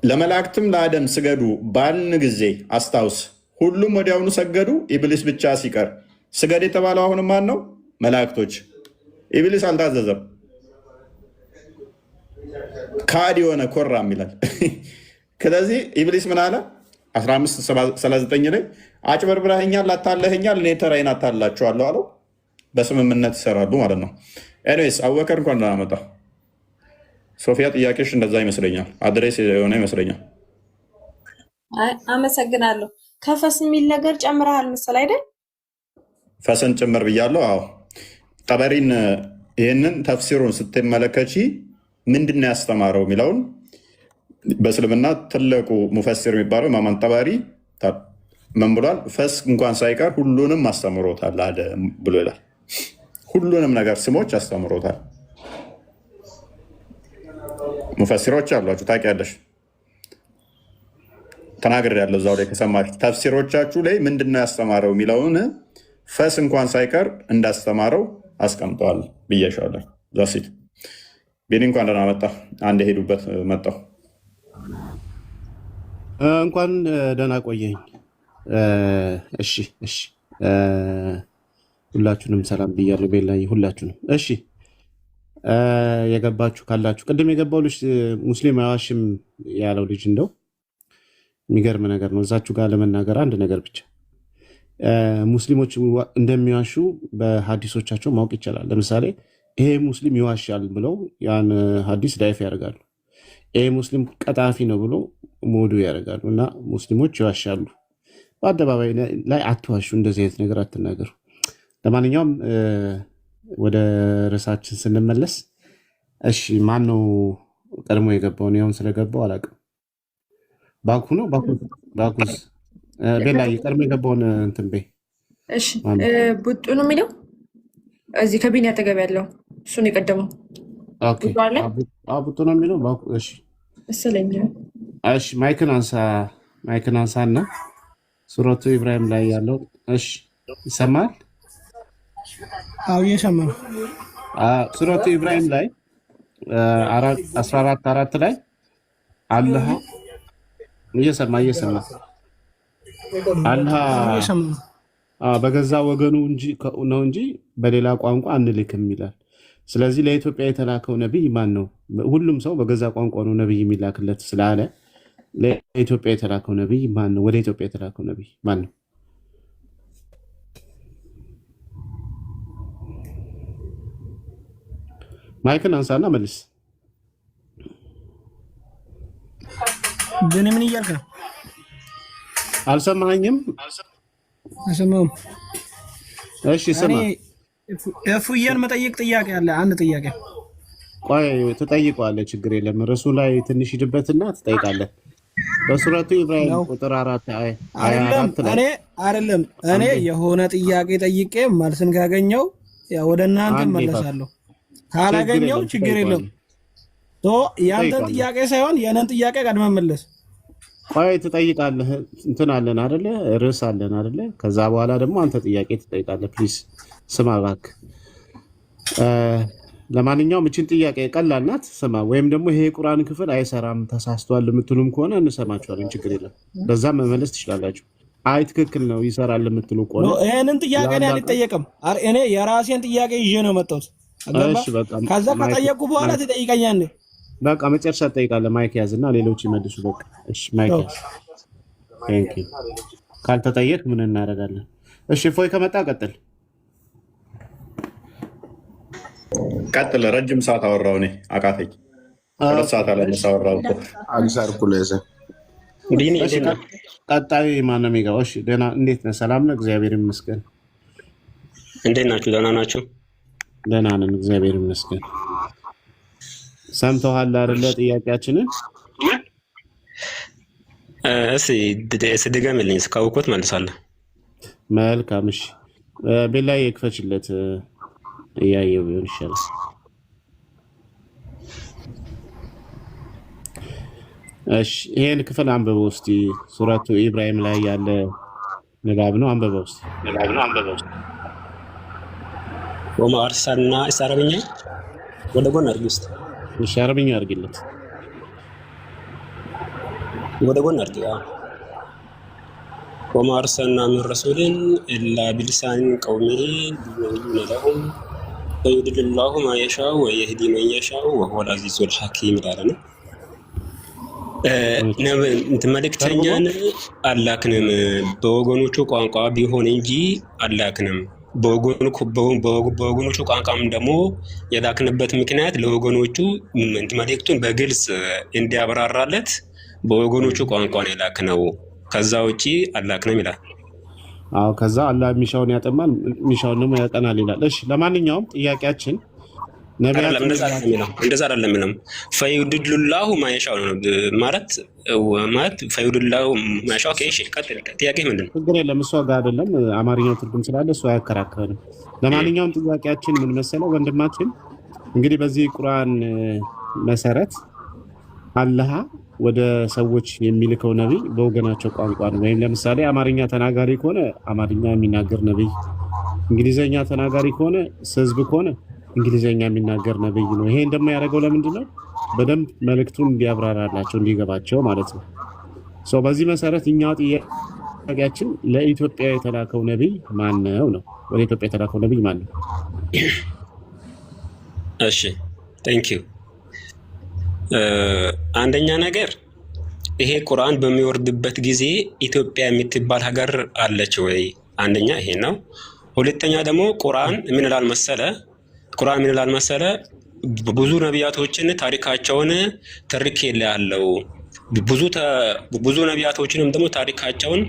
ለመላእክትም ለአደም ስገዱ ባልን ጊዜ አስታውስ፣ ሁሉም ወዲያውኑ ሰገዱ፣ ኢብሊስ ብቻ ሲቀር። ስገድ የተባለው አሁን ማን ነው? መላእክቶች። ኢብሊስ አልታዘዘም። ካድ የሆነ ኮራም ይላል። ስለዚህ ኢብሊስ ምን አለ? 15:39 ላይ አጭበርብረኸኛል፣ አታለኸኛል፣ እኔ ተራዬን አታላችኋለሁ አለው። በስምምነት ይሰራሉ ማለት ነው። ኤኒዌይስ አቡበከር እንኳን ደህና መጣ። ሶፊያ ጥያቄሽ እንደዛ ይመስለኛል፣ አድሬስ የሆነ ይመስለኛል። አመሰግናለሁ። ከፈስ የሚል ነገር ጨምረሃል መሰል አይደል? ፈስን ጭምር ብያለሁ። አዎ ጠበሪን ይህንን ተፍሲሩን ስትመለከቺ ምንድን ነው ያስተማረው የሚለውን በእስልምና ትልቁ ሙፈሲር የሚባለው ኢማም ጠበሪ ምን ብሏል? ፈስ እንኳን ሳይቀር ሁሉንም አስተምሮታል አለ ብሎ ይላል። ሁሉንም ነገር ስሞች አስተምሮታል። ሙፈሲሮች አሏችሁ ታውቂያለሽ፣ ተናግሬያለሁ እዛው ላይ ከሰማችሁ ተፍሲሮቻችሁ ላይ ምንድን ነው ያስተማረው የሚለውን ፈስ እንኳን ሳይቀር እንዳስተማረው አስቀምጠዋል ብዬሻለሁ። ዛሲት ቤኒ እንኳን ደህና መጣ። አንድ ሄዱበት መጣሁ። እንኳን ደህና ቆየኝ። እሺ ሁላችሁንም ሰላም ብያለሁ። ቤላይ ሁላችሁንም። እሺ የገባችሁ ካላችሁ ቅድም የገባው ልጅ ሙስሊም አይዋሽም ያለው ልጅ እንደው የሚገርም ነገር ነው። እዛችሁ ጋር ለመናገር አንድ ነገር ብቻ ሙስሊሞች እንደሚዋሹ በሀዲሶቻቸው ማወቅ ይቻላል። ለምሳሌ ይሄ ሙስሊም ይዋሻል ብለው ያን ሀዲስ ዳይፍ ያደርጋሉ። ይሄ ሙስሊም ቀጣፊ ነው ብሎ ሞዱ ያደርጋሉ። እና ሙስሊሞች ይዋሻሉ። በአደባባይ ላይ አትዋሹ፣ እንደዚህ አይነት ነገር አትናገሩ። ለማንኛውም ወደ ርዕሳችን ስንመለስ፣ እሺ ማን ነው ቀድሞ የገባው? እኔ ስለገባው አላውቅም። ባኩ ነው ባኩስ ቤላይ ቀድሞ የገባውን እንትን በይ። እሺ ቡጡ ነው የሚለው እዚህ ከቢኒ አጠገብ ያለው እሱን የቀደመው ቡጡ ነው የሚለው ባኩ። እሺ መሰለኝ። እሺ ማይክን አንሳ እና ሱረቱ ኢብራሂም ላይ ያለው እሺ ይሰማል? አዎ እየሰማ ነው። ሱረቱ ኢብራሂም ላይ 14:4 ላይ አላህ እየሰማ አላህ በገዛ ወገኑ ነው እንጂ በሌላ ቋንቋ አንልክም ይላል። ስለዚህ ለኢትዮጵያ የተላከው ነቢይ ማን ነው? ሁሉም ሰው በገዛ ቋንቋ ነው ነቢይ የሚላክለት ስላለ ለኢትዮጵያ የተላከው ነቢይ ማን ነው? ወደ ኢትዮጵያ የተላከው ነቢይ ማን ነው? ማይክን አንሳና መልስ። ግን ምን እያልክ ነው? አልሰማኝም። አልሰማሁም። እሺ ስማ፣ እፉዬን መጠየቅ ጥያቄ አለ። አንድ ጥያቄ ቆይ ትጠይቀዋለህ፣ ችግር የለም። ርዕሱ ላይ ትንሽ ሂድበትና ትጠይቃለህ። በሱረቱ ኢብራሂም ቁጥር 4 አይደለም እኔ የሆነ ጥያቄ ጠይቄ መልስን ካገኘው ወደ እናንተ መለሳለሁ፣ ካላገኘው ችግር የለም። ያንተን ጥያቄ ሳይሆን የነን ጥያቄ ቀድመ መለስ። ቆይ ትጠይቃለህ። እንትን አለን አይደለ? ርዕስ አለን አይደለ? ከዛ በኋላ ደግሞ አንተ ጥያቄ ትጠይቃለህ። ፕሊዝ ስማ እባክህ። ለማንኛውም እችን ጥያቄ ቀላል ናት፣ ስማ። ወይም ደግሞ ይሄ የቁርአን ክፍል አይሰራም ተሳስቷል የምትሉም ከሆነ እንሰማችኋለን፣ ችግር የለም። በዛ መመለስ ትችላላችሁ። አይ ትክክል ነው ይሰራል የምትሉ ከሆነ ይሄንን ጥያቄ እኔ አልጠየቅም። እኔ የራሴን ጥያቄ ይዤ ነው መጣሁት። ከዛ ከጠየቁ በኋላ ትጠይቀኛለህ። በቃ መጨረሻ ትጠይቃለህ። ማይክ ያዝና ሌሎች ይመልሱ። በቃ እሺ፣ ማይክ ያዝ። ቴንክ ዩ። ካልተጠየቅ ምን እናደርጋለን? እሺ፣ ፎይ ከመጣ ቀጥል። ረጅም ሰዓት አወራሁ እኔ አቃተኝ። 2 ሰዓት አለመስ አወራሁ እኮ ቀጣይ ማን ነው የሚገባው? እሺ፣ ደህና እንዴት ነህ? ሰላም ነው? እግዚአብሔር ይመስገን። እንዴት ናችሁ? ደህና ናችሁ? ደህና ነን፣ እግዚአብሔር ይመስገን። ሰምተዋል አይደለ? ጥያቄያችንን እስኪ ድገምልኝ፣ እስካወቅሁት መልሳለሁ። መልካም እሺ። ቤላ የክፈችለት እያየው ቢሆን ይሻላል። እሺ ይሄን ክፍል አንብበው እስቲ። ሱረቱ ኢብራሂም ላይ ያለ ንባብ ነው። አንብበው እስቲ። ወማ አርሰልና አረብኛ ወደ ጎን አድርጊ ውስጥ እሺ፣ አረብኛ አድርጊለት ወደ ጎን አድርጊ። ወማ አርሰልና ሚን ረሱልን ኢላ ቢልሳን ቀውሚሂ ሊዩበይነ ለሁም ፈዩድልላሁ ማ የሻኡ ወየህዲ መን የሻኡ ወሁወል አዚዙል ሐኪም ይላል። መልእክተኛን አላክንም በወገኖቹ ቋንቋ ቢሆን እንጂ አላክንም። በወገኖቹ ቋንቋም ደግሞ የላክንበት ምክንያት ለወገኖቹ መልእክቱን በግልጽ እንዲያብራራለት በወገኖቹ ቋንቋ ነው የላክነው። ከዛ ውጪ አላክንም ይላል። አዎ ከዛ አላህ የሚሻውን ያጠማል የሚሻውን ደግሞ ያጠናል ይላል። እሺ ለማንኛውም ጥያቄያችን ነቢያት እንደዛ አይደለም የሚለው ፈዩድልላሁ ማየሻው ነው ማለት ፈዩድልላሁ ማየሻው። እሺ ቀጥል። ጥያቄ ምንድን ነው? ችግር የለም እሷ ጋር አይደለም አማርኛው ትርጉም ስላለ እሷ አያከራከርም። ለማንኛውም ጥያቄያችን ምን መሰለው ወንድማችን፣ እንግዲህ በዚህ ቁርአን መሰረት አላህ ወደ ሰዎች የሚልከው ነቢይ በወገናቸው ቋንቋ ነው። ወይም ለምሳሌ አማርኛ ተናጋሪ ከሆነ አማርኛ የሚናገር ነቢይ፣ እንግሊዘኛ ተናጋሪ ከሆነ ህዝብ ከሆነ እንግሊዘኛ የሚናገር ነብይ ነው። ይሄ እንደማያደርገው ለምንድን ነው? በደንብ መልእክቱን እንዲያብራራላቸው እንዲገባቸው ማለት ነው። በዚህ መሰረት እኛው ጥያቄያችን ለኢትዮጵያ የተላከው ነብይ ማን ነው? ወደ ኢትዮጵያ የተላከው ነብይ ማን ነው? እሺ ቴንክ ዩ። አንደኛ ነገር ይሄ ቁርአን በሚወርድበት ጊዜ ኢትዮጵያ የምትባል ሀገር አለች ወይ? አንደኛ ይሄ ነው። ሁለተኛ ደግሞ ቁርአን ምን ይላል መሰለ? ብዙ ነቢያቶችን ታሪካቸውን ተርኬልሃለሁ፣ ብዙ ነቢያቶችንም ደግሞ ታሪካቸውን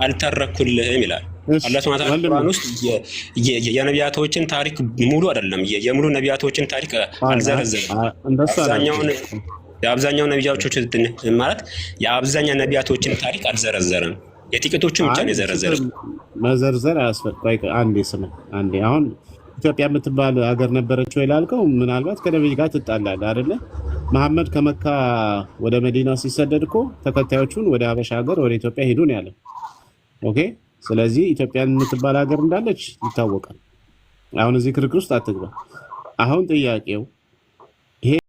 አልተረኩልህም ይላል። አላህ ሱብሓነሁ ወተዓላ ቁርአን ውስጥ የነቢያቶችን ታሪክ ሙሉ አይደለም የሙሉ ነቢያቶችን ታሪክ አልዘረዘረም። የአብዛኛው ነቢያቶችን ማለት የአብዛኛው ነቢያቶችን ታሪክ አልዘረዘረም። የጥቂቶቹን ብቻ ነው የዘረዘረ። መዘርዘር አያስፈልግም። አንዴ አሁን ኢትዮጵያ የምትባል ሀገር ነበረች ወይ ላልከው፣ ምናልባት ከነብይ ጋር ትጣላለህ አይደለ? መሐመድ ከመካ ወደ መዲና ሲሰደድ እኮ ተከታዮቹን ወደ ሀበሻ ሀገር ወደ ኢትዮጵያ ሄዱ ነው ያለው። ኦኬ። ስለዚህ ኢትዮጵያ የምትባል ሀገር እንዳለች ይታወቃል። አሁን እዚህ ክርክር ውስጥ አትግባ። አሁን ጥያቄው